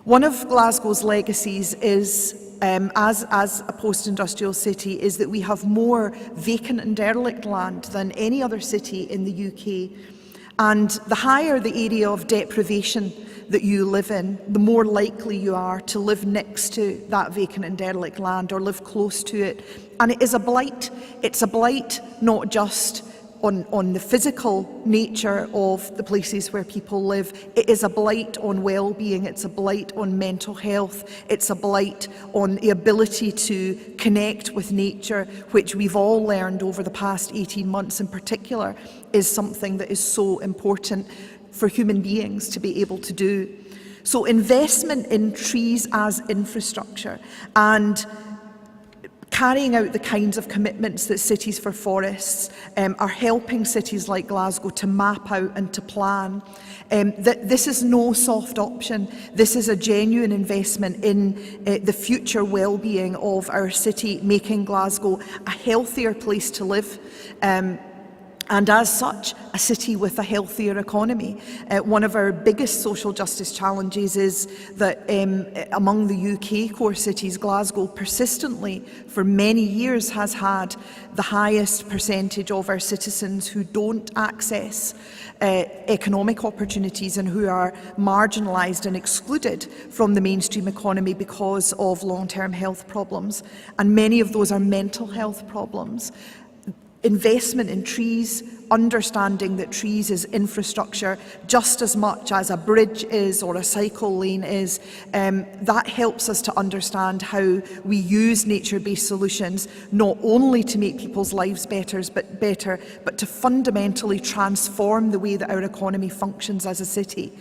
One of Glasgow's legacies is, as a post-industrial city, is that we have more vacant and derelict land than any other city in the UK. And the higher the area of deprivation that you live in, the more likely you are to live next to that vacant and derelict land or live close to it. And it is a blight. It's a blight not just on the physical nature of the places where people live. It is a blight on well-being, it's a blight on mental health, it's a blight on the ability to connect with nature, which we've all learned over the past 18 months in particular is something that is so important for human beings to be able to do. So investment in trees as infrastructure and carrying out the kinds of commitments that Cities for Forests are helping cities like Glasgow to map out and to plan. This is no soft option. This is a genuine investment in the future well-being of our city, making Glasgow a healthier place to live. And as such, a city with a healthier economy. One of our biggest social justice challenges is that among the UK core cities, Glasgow persistently, for many years, has had the highest percentage of our citizens who don't access economic opportunities and who are marginalised and excluded from the mainstream economy because of long-term health problems. And many of those are mental health problems. Investment in trees, understanding that trees is infrastructure just as much as a bridge is or a cycle lane is, that helps us to understand how we use nature-based solutions not only to make people's lives better, but to fundamentally transform the way that our economy functions as a city.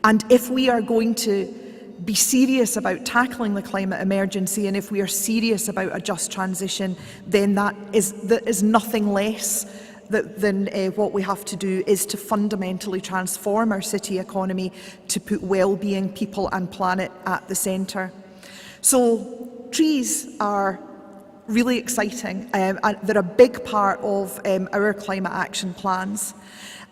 And if we are going to be serious about tackling the climate emergency, and if we are serious about a just transition, then that is nothing less than what we have to do is to fundamentally transform our city economy to put well-being, people and planet at the centre. So trees are really exciting. And they're a big part of our climate action plans.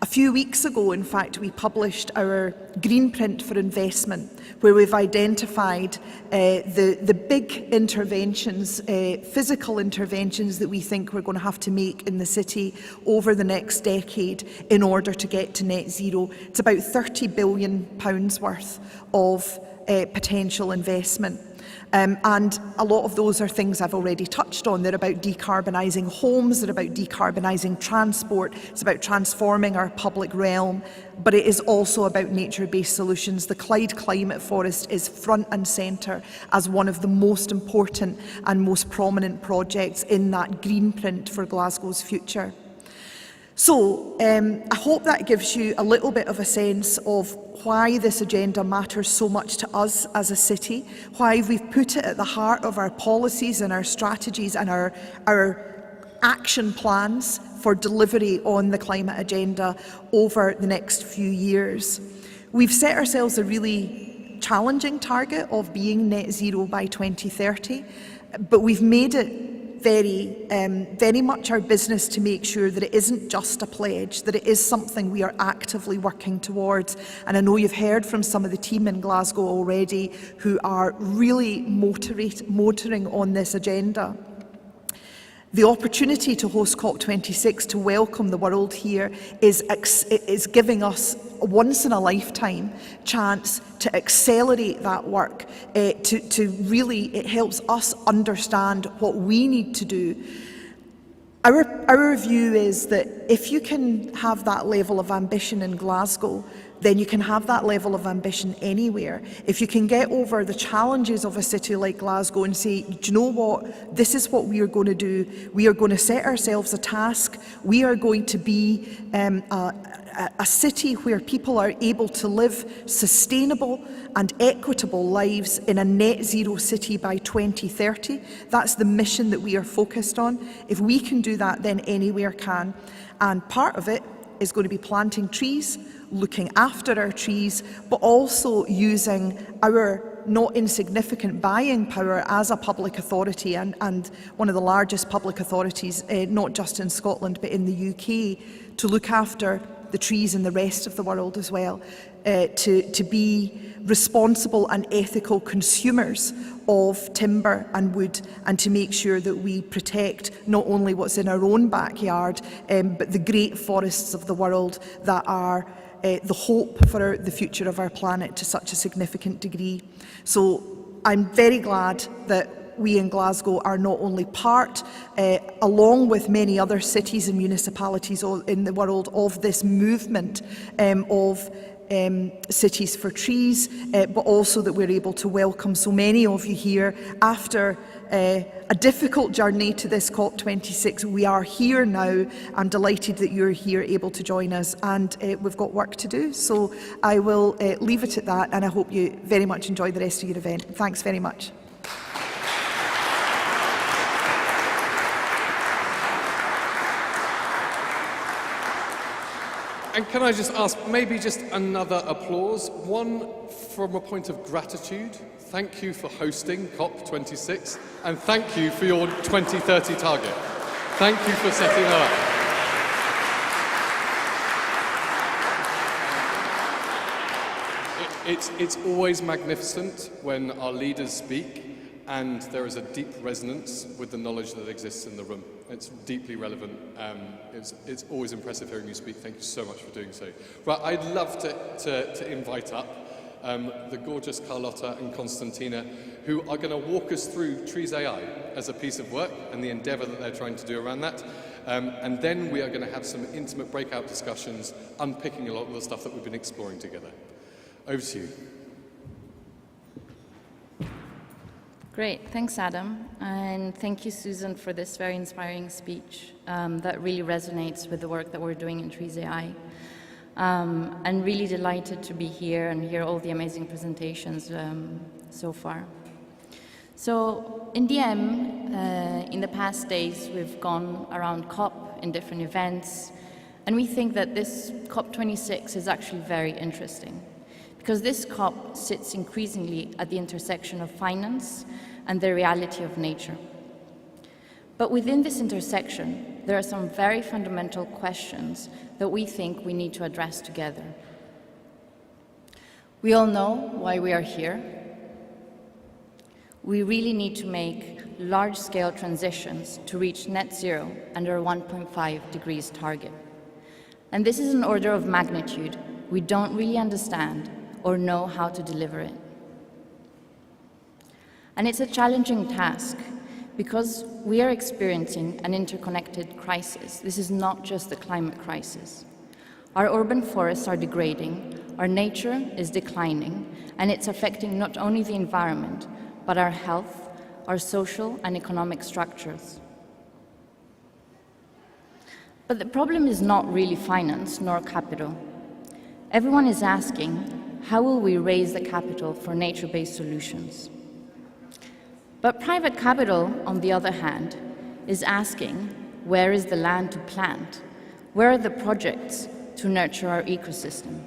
A few weeks ago, in fact, we published our Green Print for Investment, where we've identified the big interventions, physical interventions that we think we're going to have to make in the city over the next decade in order to get to net zero. It's about £30 billion worth of potential investment. And a lot of those are things I've already touched on. They're about decarbonising homes, they're about decarbonising transport, it's about transforming our public realm, but it is also about nature-based solutions. The Clyde Climate Forest is front and centre as one of the most important and most prominent projects in that green print for Glasgow's future. So I hope that gives you a little bit of a sense of why this agenda matters so much to us as a city, why we've put it at the heart of our policies and our strategies and our action plans for delivery on the climate agenda over the next few years. We've set ourselves a really challenging target of being net zero by 2030, but we've made it very much our business to make sure that it isn't just a pledge, that it is something we are actively working towards. And I know you've heard from some of the team in Glasgow already who are really motoring on this agenda. The opportunity to host COP26, to welcome the world here, is giving us a once-in-a-lifetime chance to accelerate that work, it helps us understand what we need to do. Our view is that if you can have that level of ambition in Glasgow, then you can have that level of ambition anywhere. If you can get over the challenges of a city like Glasgow and say, do you know what, this is what we are going to do. We are going to set ourselves a task. We are going to be a city where people are able to live sustainable and equitable lives in a net zero city by 2030. That's the mission that we are focused on. If we can do that, then anywhere can. And part of it is going to be planting trees, looking after our trees, but also using our not insignificant buying power as a public authority and one of the largest public authorities, not just in Scotland but in the UK, to look after the trees in the rest of the world as well, to be responsible and ethical consumers of timber and wood, and to make sure that we protect not only what's in our own backyard, but the great forests of the world that are the hope for the future of our planet to such a significant degree. So I'm very glad that we in Glasgow are not only part, along with many other cities and municipalities in the world, of this movement of Cities for Trees, but also that we're able to welcome so many of you here after a difficult journey to this COP26. We are here now. I'm delighted that you're here able to join us, and we've got work to do. So I will leave it at that, and I hope you very much enjoy the rest of your event. Thanks very much. And can I just ask, maybe just another applause, one from a point of gratitude. Thank you for hosting COP26, and thank you for your 2030 target. Thank you for setting that up. It's always magnificent when our leaders speak and there is a deep resonance with the knowledge that exists in the room. It's deeply relevant. It's always impressive hearing you speak. Thank you so much for doing so. Right, I'd love to invite up the gorgeous Carlotta and Constantina, who are going to walk us through Trees AI as a piece of work and the endeavour that they're trying to do around that. And then we are going to have some intimate breakout discussions, unpicking a lot of the stuff that we've been exploring together. Over to you. Great, thanks Adam, and thank you Susan for this very inspiring speech that really resonates with the work that we're doing in Trees AI. I'm really delighted to be here and hear all the amazing presentations so far. So in DM, in the past days, we've gone around COP in different events, and we think that this COP26 is actually very interesting, because this COP sits increasingly at the intersection of finance and the reality of nature. But within this intersection, there are some very fundamental questions that we think we need to address together. We all know why we are here. We really need to make large-scale transitions to reach net zero and our 1.5 degrees target. And this is an order of magnitude we don't really understand or know how to deliver it. And it's a challenging task because we are experiencing an interconnected crisis. This is not just the climate crisis. Our urban forests are degrading, our nature is declining, and it's affecting not only the environment, but our health, our social and economic structures. But the problem is not really finance nor capital. Everyone is asking, how will we raise the capital for nature-based solutions? But private capital, on the other hand, is asking, where is the land to plant? Where are the projects to nurture our ecosystem?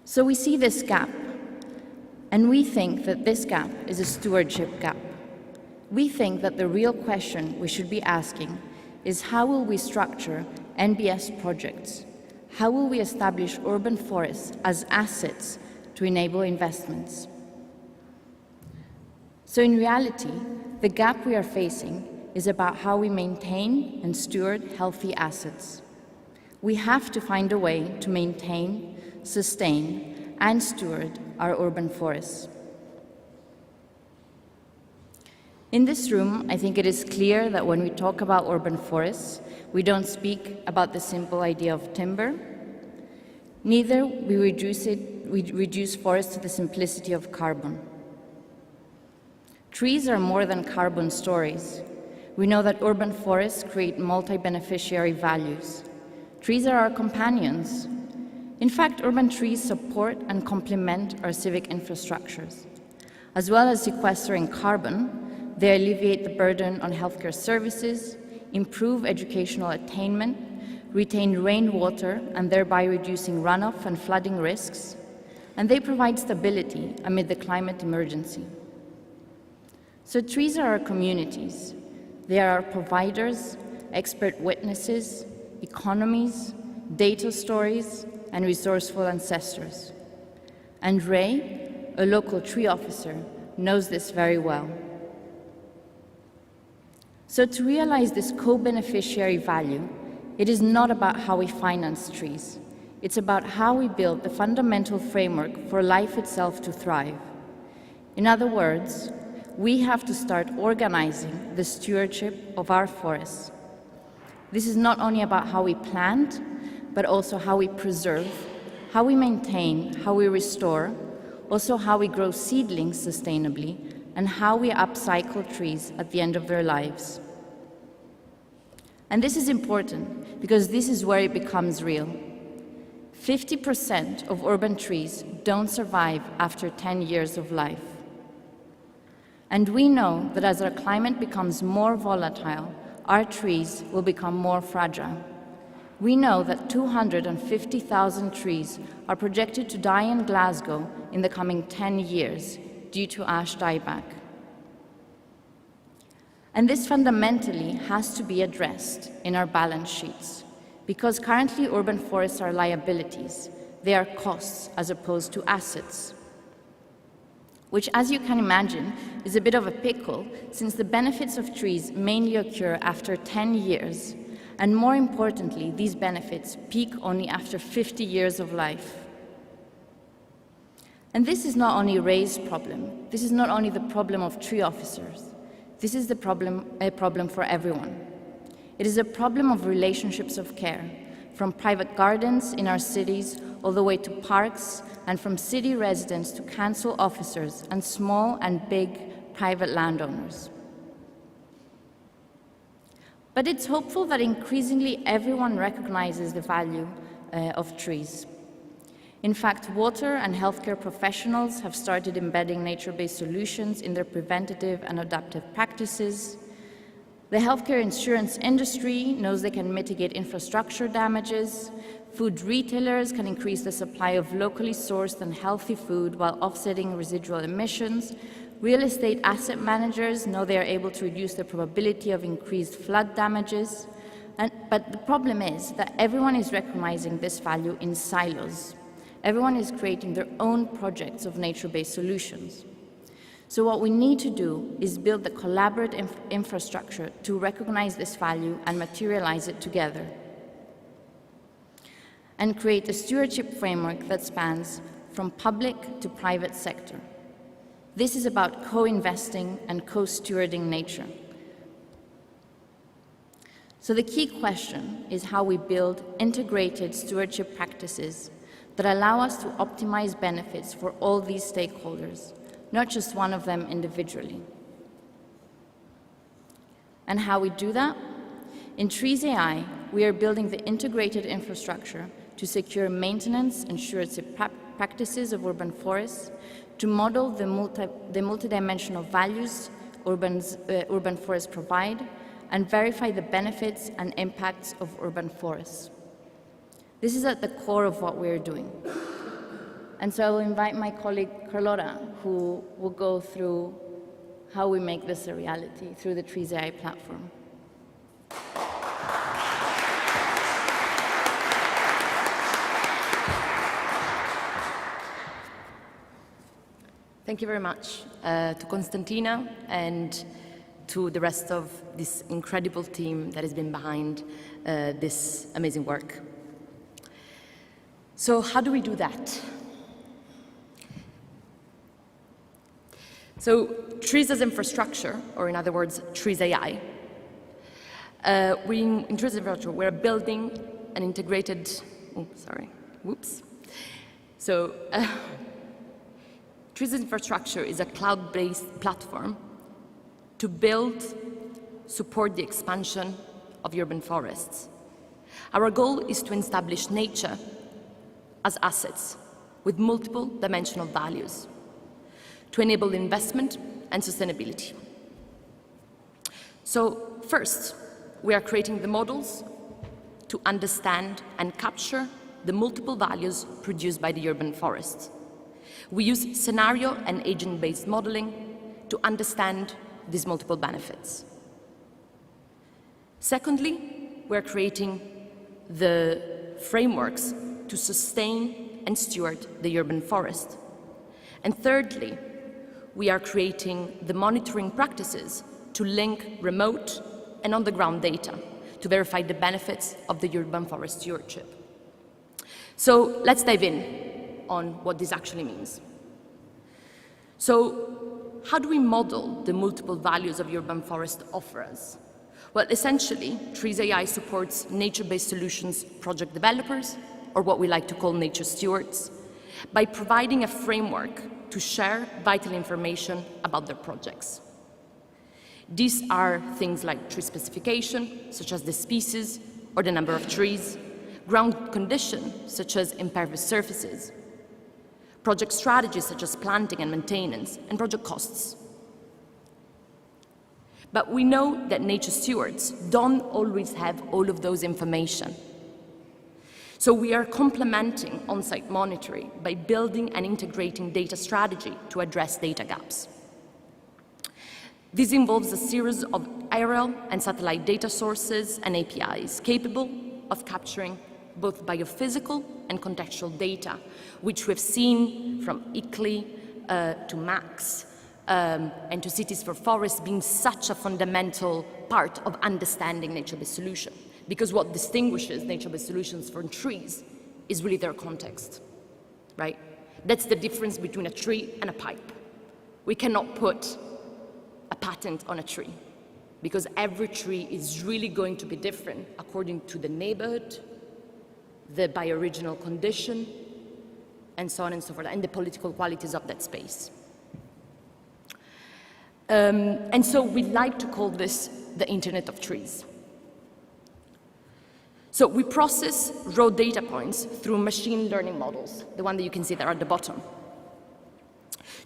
So we see this gap, and we think that this gap is a stewardship gap. We think that the real question we should be asking is, how will we structure NBS projects? How will we establish urban forests as assets to enable investments? So in reality, the gap we are facing is about how we maintain and steward healthy assets. We have to find a way to maintain, sustain, and steward our urban forests. In this room, I think it is clear that when we talk about urban forests, we don't speak about the simple idea of timber. Neither we reduce forests to the simplicity of carbon. Trees are more than carbon stories. We know that urban forests create multi-beneficiary values. Trees are our companions. In fact, urban trees support and complement our civic infrastructures. As well as sequestering carbon, they alleviate the burden on healthcare services, improve educational attainment, retain rainwater and thereby reducing runoff and flooding risks, and they provide stability amid the climate emergency. So trees are our communities. They are our providers, expert witnesses, economies, data stories, and resourceful ancestors. And Ray, a local tree officer, knows this very well. So to realize this co-beneficiary value, it is not about how we finance trees. It's about how we build the fundamental framework for life itself to thrive. In other words, we have to start organizing the stewardship of our forests. This is not only about how we plant, but also how we preserve, how we maintain, how we restore, also how we grow seedlings sustainably, and how we upcycle trees at the end of their lives. And this is important because this is where it becomes real. 50% of urban trees don't survive after 10 years of life. And we know that as our climate becomes more volatile, our trees will become more fragile. We know that 250,000 trees are projected to die in Glasgow in the coming 10 years due to ash dieback. And this fundamentally has to be addressed in our balance sheets, because currently urban forests are liabilities. They are costs as opposed to assets, which, as you can imagine, is a bit of a pickle, since the benefits of trees mainly occur after 10 years, and more importantly, these benefits peak only after 50 years of life. And this is not only Ray's problem. This is not only the problem of tree officers. This is a problem for everyone. It is a problem of relationships of care, from private gardens in our cities all the way to parks, and from city residents to council officers and small and big private landowners. But it's hopeful that increasingly everyone recognizes the value of trees. In fact, water and healthcare professionals have started embedding nature-based solutions in their preventative and adaptive practices. The healthcare insurance industry knows they can mitigate infrastructure damages. Food retailers can increase the supply of locally sourced and healthy food while offsetting residual emissions. Real estate asset managers know they are able to reduce the probability of increased flood damages. But the problem is that everyone is recognizing this value in silos. Everyone is creating their own projects of nature-based solutions. So what we need to do is build the collaborative infrastructure to recognize this value and materialize it together, and create a stewardship framework that spans from public to private sector. This is about co-investing and co-stewarding nature. So the key question is how we build integrated stewardship practices that allow us to optimize benefits for all these stakeholders, not just one of them individually. And how we do that? In Trees AI, we are building the integrated infrastructure to secure maintenance and stewardship practices of urban forests, to model the multidimensional values urban forests provide, and verify the benefits and impacts of urban forests. This is at the core of what we're doing. And so I will invite my colleague Carlota, who will go through how we make this a reality through the Trees AI platform. Thank you very much to Constantina and to the rest of this incredible team that has been behind this amazing work. So how do we do that? So trees as infrastructure, or in other words, trees AI. In trees infrastructure, we're building an integrated, So trees infrastructure is a cloud-based platform to support the expansion of urban forests. Our goal is to establish nature as assets with multiple dimensional values to enable investment and sustainability. So first, we are creating the models to understand and capture the multiple values produced by the urban forests. We use scenario and agent-based modeling to understand these multiple benefits. Secondly, we're creating the frameworks to sustain and steward the urban forest. And thirdly, we are creating the monitoring practices to link remote and on-the-ground data to verify the benefits of the urban forest stewardship. So let's dive in on what this actually means. So how do we model the multiple values of urban forest offer us? Well, essentially, Trees AI supports nature-based solutions project developers, or what we like to call nature stewards, by providing a framework to share vital information about their projects. These are things like tree specification, such as the species or the number of trees, ground condition, such as impervious surfaces, project strategies such as planting and maintenance, and project costs. But we know that nature stewards don't always have all of those information. So we are complementing on-site monitoring by building and integrating data strategy to address data gaps. This involves a series of aerial and satellite data sources and APIs capable of capturing both biophysical and contextual data, which we've seen from ICLEI to MAX and to Cities for Forests being such a fundamental part of understanding nature-based solutions. Because what distinguishes nature-based solutions from trees is really their context, right? That's the difference between a tree and a pipe. We cannot put a patent on a tree because every tree is really going to be different according to the neighborhood, the bioregional condition, and so on and so forth, and the political qualities of that space. And so we like to call this the Internet of Trees. So we process raw data points through machine learning models, the one that you can see there at the bottom,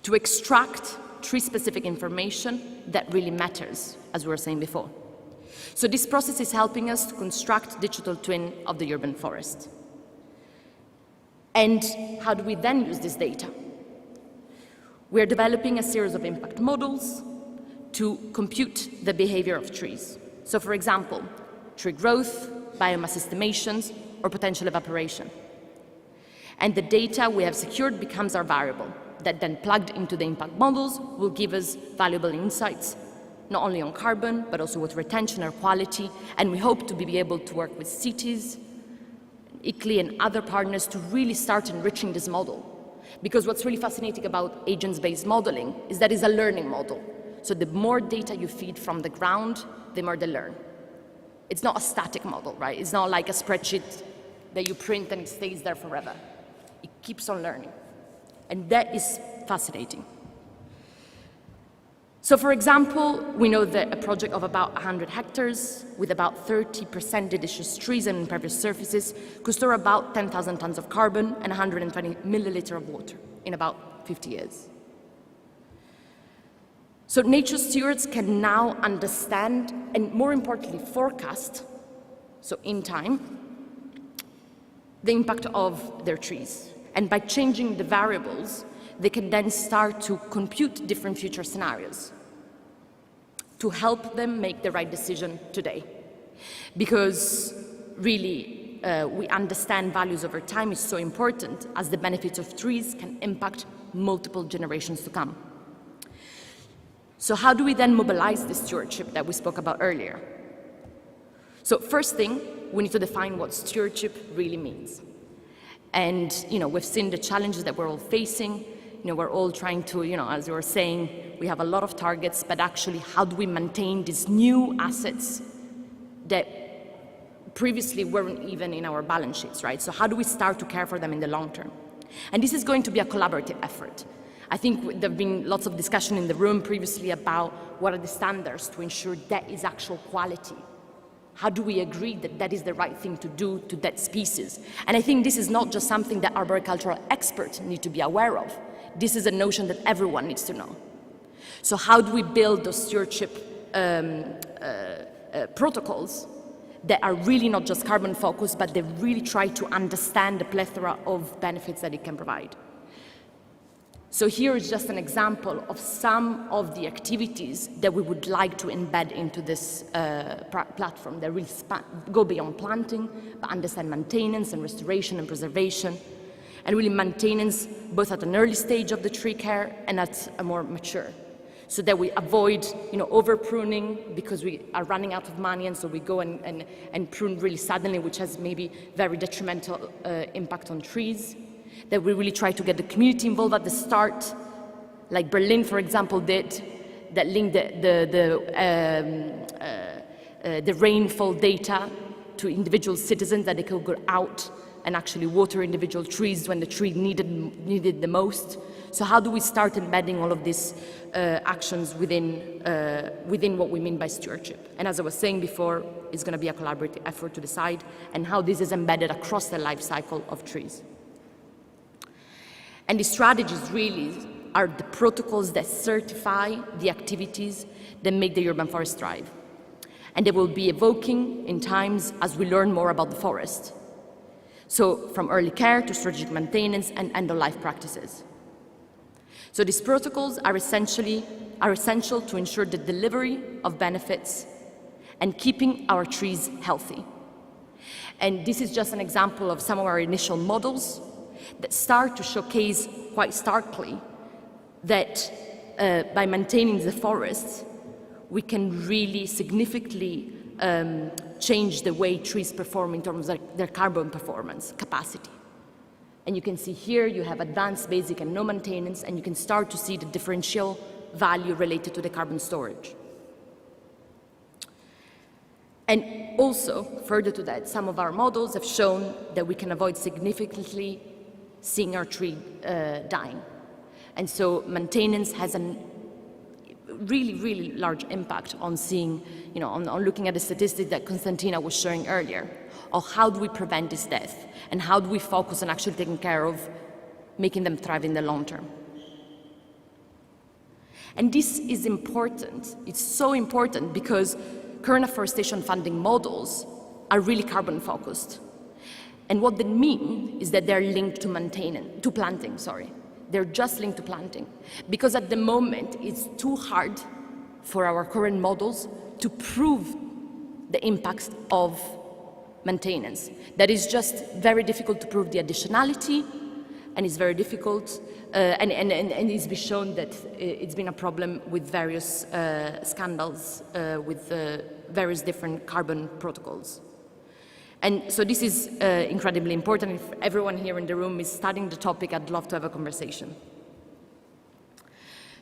to extract tree-specific information that really matters, as we were saying before. So this process is helping us to construct digital twin of the urban forest. And how do we then use this data? We're developing a series of impact models to compute the behavior of trees. So for example, tree growth, biomass estimations, or potential evaporation. And the data we have secured becomes our variable that then plugged into the impact models will give us valuable insights, not only on carbon, but also with retention or quality. And we hope to be able to work with cities, ICLEI and other partners to really start enriching this model. Because what's really fascinating about agents-based modeling is that it's a learning model. So the more data you feed from the ground, the more they learn. It's not a static model, right? It's not like a spreadsheet that you print and it stays there forever. It keeps on learning. And that is fascinating. So for example, we know that a project of about 100 hectares with about 30% deciduous trees and impervious surfaces could store about 10,000 tons of carbon and 120 milliliters of water in about 50 years. So nature stewards can now understand and, more importantly, forecast, so in time, the impact of their trees. And by changing the variables, they can then start to compute different future scenarios to help them make the right decision today. Because really, we understand values over time is so important as the benefits of trees can impact multiple generations to come. So how do we then mobilize the stewardship that we spoke about earlier? So first thing, we need to define what stewardship really means. And we've seen the challenges that we're all facing we're all trying to, as you were saying, we have a lot of targets, but actually how do we maintain these new assets that previously weren't even in our balance sheets, right? So how do we start to care for them in the long term? And this is going to be a collaborative effort. I think there have been lots of discussion in the room previously about what are the standards to ensure that is actual quality. How do we agree that that is the right thing to do to that species? And I think this is not just something that arboricultural experts need to be aware of. This is a notion that everyone needs to know. So how do we build those stewardship protocols that are really not just carbon focused, but they really try to understand the plethora of benefits that it can provide? So here is just an example of some of the activities that we would like to embed into this platform that really go beyond planting, but understand maintenance and restoration and preservation, and really maintenance both at an early stage of the tree care and at a more mature, so that we avoid over pruning because we are running out of money, and so we go and prune really suddenly, which has maybe very detrimental impact on trees. That we really try to get the community involved at the start, like Berlin, for example, did, that linked the rainfall data to individual citizens, that they could go out and actually water individual trees when the tree needed the most. So how do we start embedding all of these actions within what we mean by stewardship? And as I was saying before, it's going to be a collaborative effort to decide and how this is embedded across the life cycle of trees. And the strategies really are the protocols that certify the activities that make the urban forest thrive. And they will be evoking in times as we learn more about the forest. So from early care to strategic maintenance and end-of-life practices. So these protocols are essential to ensure the delivery of benefits and keeping our trees healthy. And this is just an example of some of our initial models that start to showcase quite starkly that by maintaining the forests, we can really significantly change the way trees perform in terms of their carbon performance capacity. And you can see here you have advanced, basic, and no maintenance, and you can start to see the differential value related to the carbon storage. And also, further to that, some of our models have shown that we can avoid significantly seeing our tree dying. And so maintenance has a really, really large impact on seeing, on looking at the statistics that Konstantina was showing earlier, of how do we prevent this death, and how do we focus on actually taking care of making them thrive in the long term. And this is important. It's so important because current afforestation funding models are really carbon focused. And what they mean is that they're linked to planting. They're just linked to planting. Because at the moment, it's too hard for our current models to prove the impacts of maintenance. That is just very difficult to prove the additionality, and it's very difficult, and it's been shown that it's been a problem with various scandals with various different carbon protocols. And so this is incredibly important. If everyone here in the room is studying the topic, I'd love to have a conversation.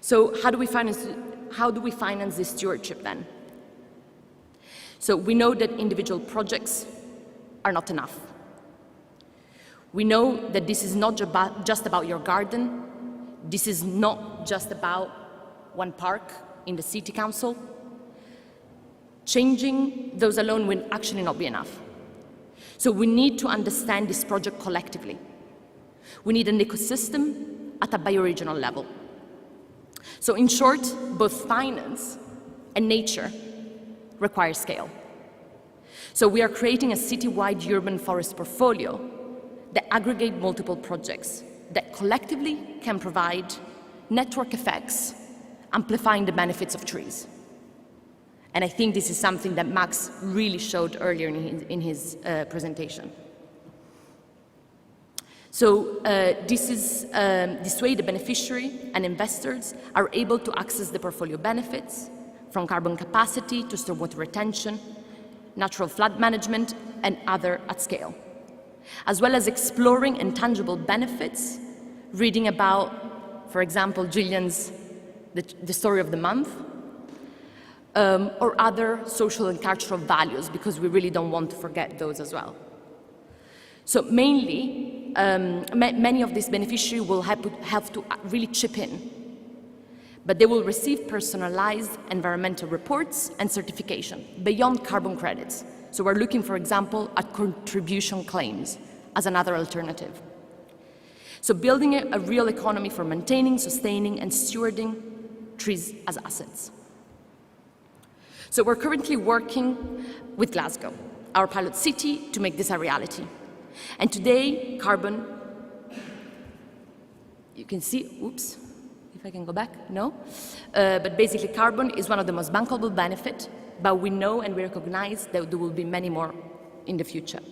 So how do we finance this stewardship then? So we know that individual projects are not enough. We know that this is not just about your garden. This is not just about one park in the city council. Changing those alone will actually not be enough. So we need to understand this project collectively. We need an ecosystem at a bioregional level. So in short, both finance and nature require scale. So we are creating a citywide urban forest portfolio that aggregate multiple projects that collectively can provide network effects, amplifying the benefits of trees. And I think this is something that Max really showed earlier in his presentation. So this way the beneficiary and investors are able to access the portfolio benefits, from carbon capacity to stormwater retention, natural flood management, and other at scale, as well as exploring intangible benefits, reading about, for example, Gillian's the story of the month, or other social and cultural values, because we really don't want to forget those as well. So mainly, many of these beneficiaries will have to really chip in, but they will receive personalized environmental reports and certification beyond carbon credits. So we're looking, for example, at contribution claims as another alternative. So building a real economy for maintaining, sustaining, and stewarding trees as assets. So we're currently working with Glasgow, our pilot city, to make this a reality. And today, carbon, you can see, oops, if I can go back, no? But basically carbon is one of the most bankable benefits, but we know and we recognize that there will be many more in the future.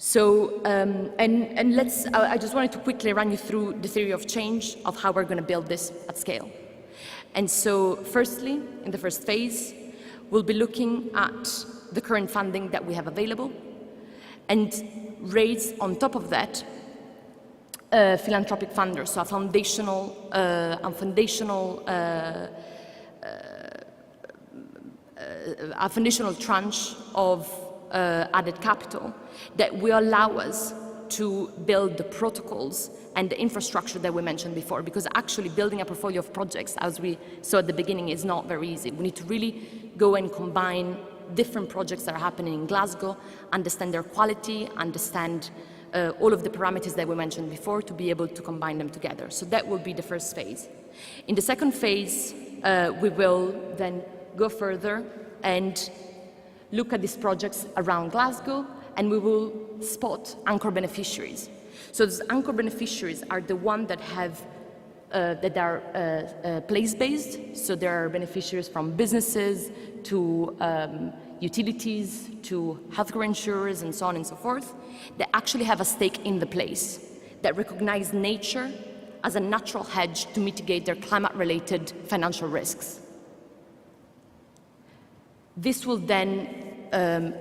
So, and I just wanted to quickly run you through the theory of change of how we're going to build this at scale. And so, firstly, in the first phase, we'll be looking at the current funding that we have available and raise on top of that philanthropic funders, so a foundational tranche of added capital that will allow us to build the protocols and the infrastructure that we mentioned before, because actually building a portfolio of projects, as we saw at the beginning, is not very easy. We need to really go and combine different projects that are happening in Glasgow, understand their quality, understand all of the parameters that we mentioned before to be able to combine them together. So that will be the first phase. In the second phase, we will then go further and look at these projects around Glasgow, and we will spot anchor beneficiaries. So those anchor beneficiaries are the ones that have that are place-based. So there are beneficiaries from businesses to utilities to healthcare insurers and so on and so forth, that actually have a stake in the place, that recognize nature as a natural hedge to mitigate their climate-related financial risks. This will then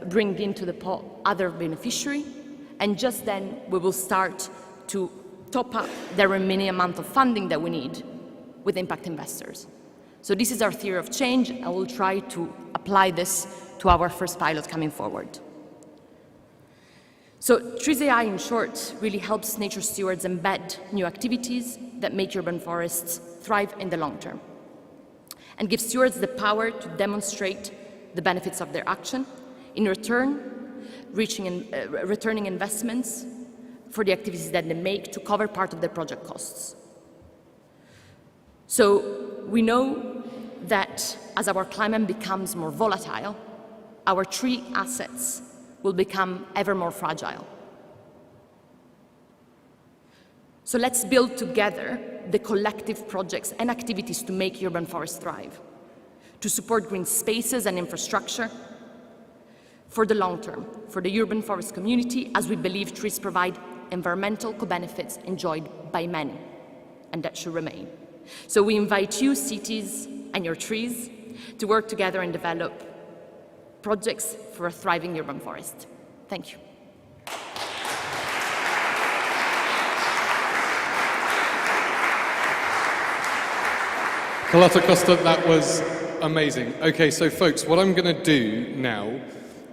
bring into the pot other beneficiary, and just then we will start to top up the remaining amount of funding that we need with impact investors. So this is our theory of change, and we'll try to apply this to our first pilot coming forward. So Trees AI, in short, really helps nature stewards embed new activities that make urban forests thrive in the long term, and give stewards the power to demonstrate the benefits of their action, in return, returning investments for the activities that they make to cover part of their project costs. So we know that as our climate becomes more volatile, our tree assets will become ever more fragile. So let's build together the collective projects and activities to make urban forests thrive, to support green spaces and infrastructure for the long term, for the urban forest community, as we believe trees provide environmental co-benefits enjoyed by many, and that should remain. So we invite you, cities, and your trees to work together and develop projects for a thriving urban forest. Thank you. Carlotta Costa, that was amazing. Okay, so folks, what I'm going to do now,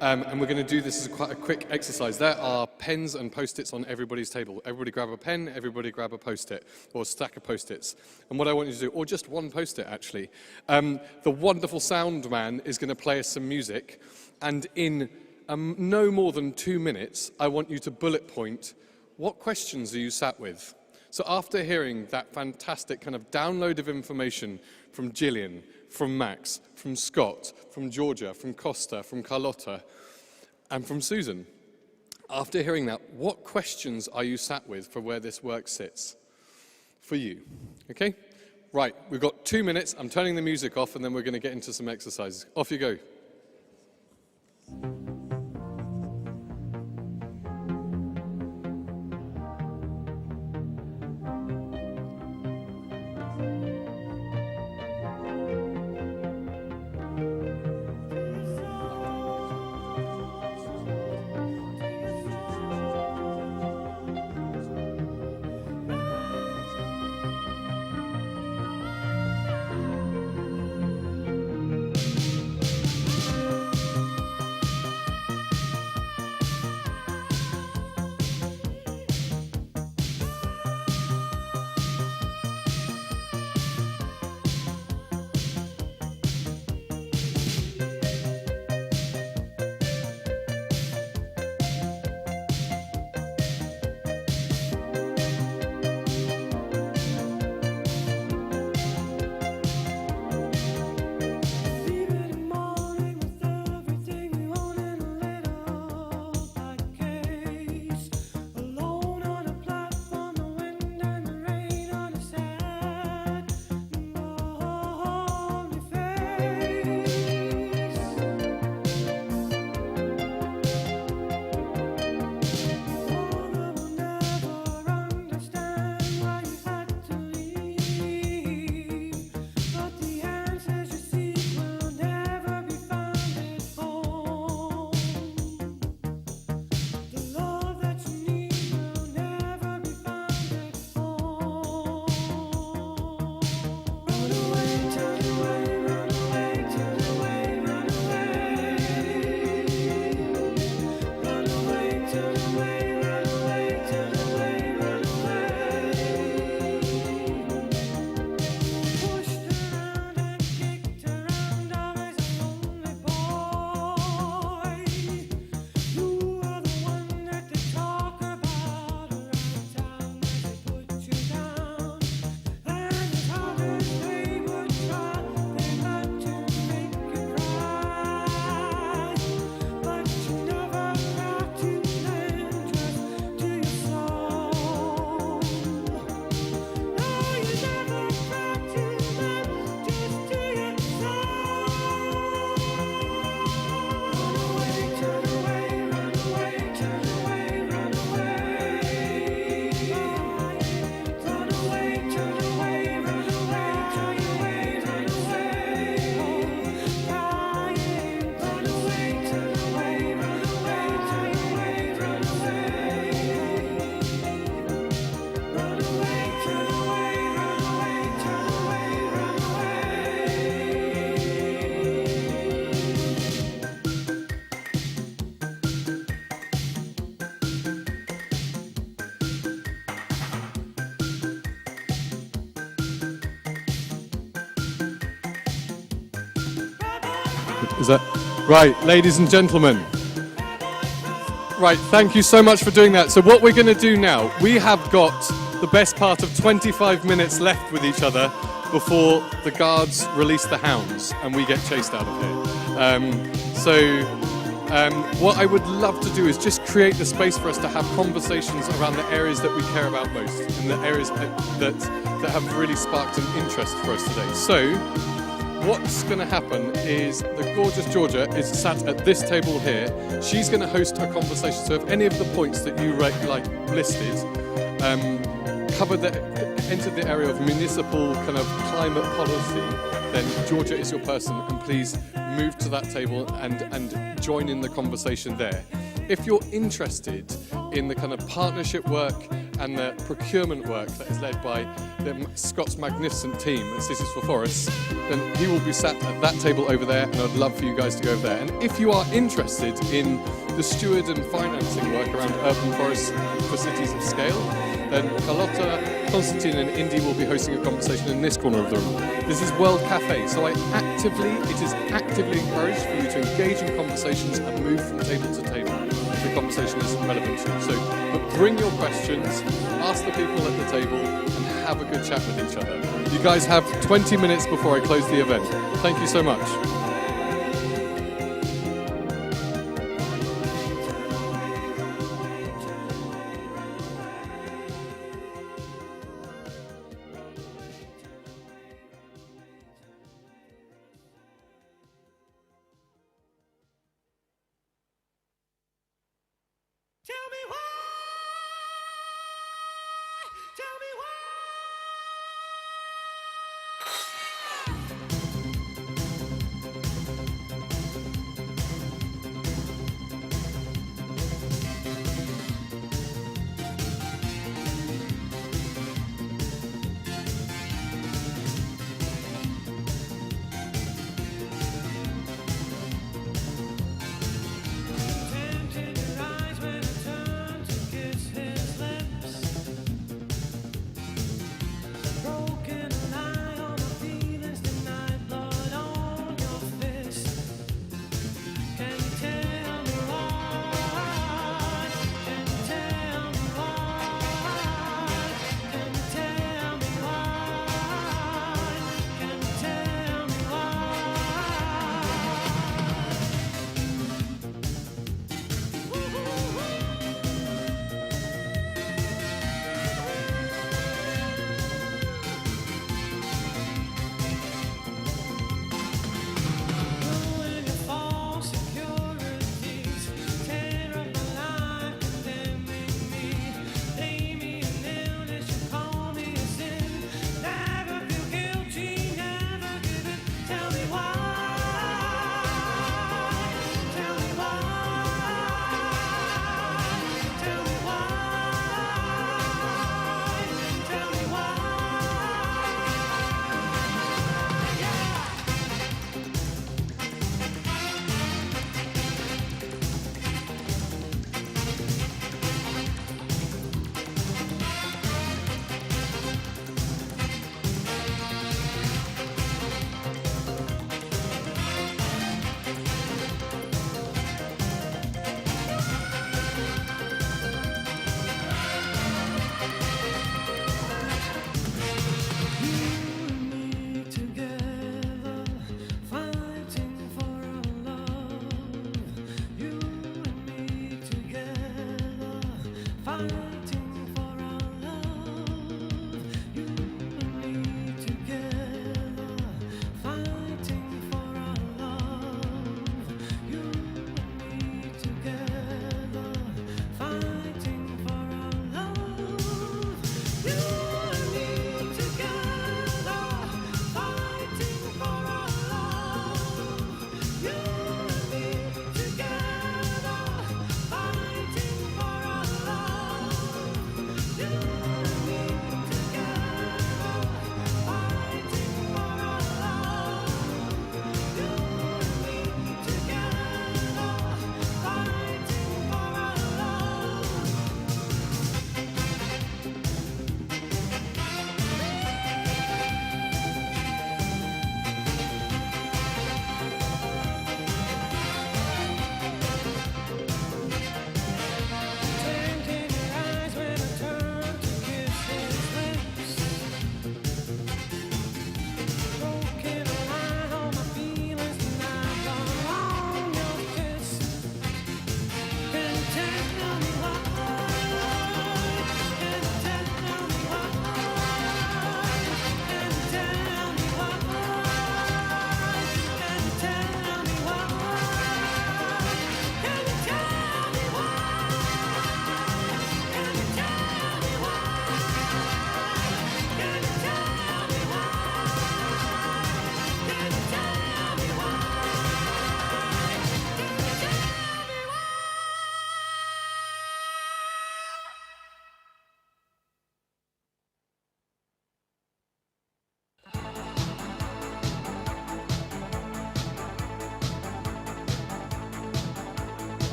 and we're going to do this as quite a quick exercise. There are pens and Post-its on everybody's table. Everybody grab a pen, everybody grab a Post-it, or a stack of Post-its. And what I want you to do, or just one Post-it actually, the wonderful sound man is going to play us some music, and in no more than 2 minutes, I want you to bullet point, what questions are you sat with? So after hearing that fantastic kind of download of information from Gillian, from Max, from Scott, from Georgia, from Costa, from Carlotta, and from Susan, after hearing that, what questions are you sat with for where this work sits for you? Okay? Right, we've got 2 minutes. I'm turning the music off, and then we're going to get into some exercises. Off you go. Is that right, ladies and gentlemen? Right, thank you so much for doing that. So what we're going to do now, we have got the best part of 25 minutes left with each other before the guards release the hounds and we get chased out of here. What I would love to do is just create the space for us to have conversations around the areas that we care about most and the areas that have really sparked an interest for us today. So what's going to happen is the gorgeous Georgia is sat at this table here. She's going to host a conversation. So if any of the points that you listed entered the area of municipal kind of climate policy, then Georgia is your person, and please move to that table and join in the conversation there. If you're interested in the kind of partnership work and the procurement work that is led by Scott's magnificent team at Cities for Forests, then he will be sat at that table over there, and I'd love for you guys to go over there. And if you are interested in the steward and financing work around urban forests for cities of scale, then Carlotta, Constantine and Indy will be hosting a conversation in this corner of the room. This is World Cafe, so it is actively encouraged for you to engage in conversations and move from table to table if the conversation is relevant to you. But bring your questions, ask the people at the table, and have a good chat with each other. You guys have 20 minutes before I close the event. Thank you so much.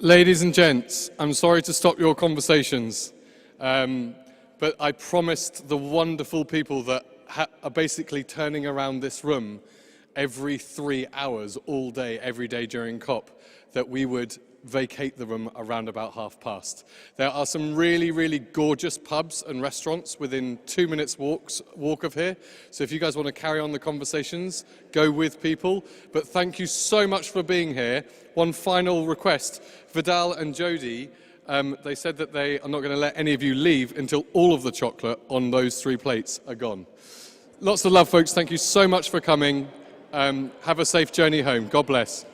Ladies and gents, I'm sorry to stop your conversations, but I promised the wonderful people that are basically turning around this room every 3 hours, all day, every day during COP, that we would vacate the room around about past. There are some really, really gorgeous pubs and restaurants within 2 minutes walk of here. So if you guys want to carry on the conversations, go with people. But thank you so much for being here. One final request. Vidal and Jody, they said that they are not going to let any of you leave until all of the chocolate on those 3 plates are gone. Lots of love, folks. Thank you so much for coming. Have a safe journey home. God bless.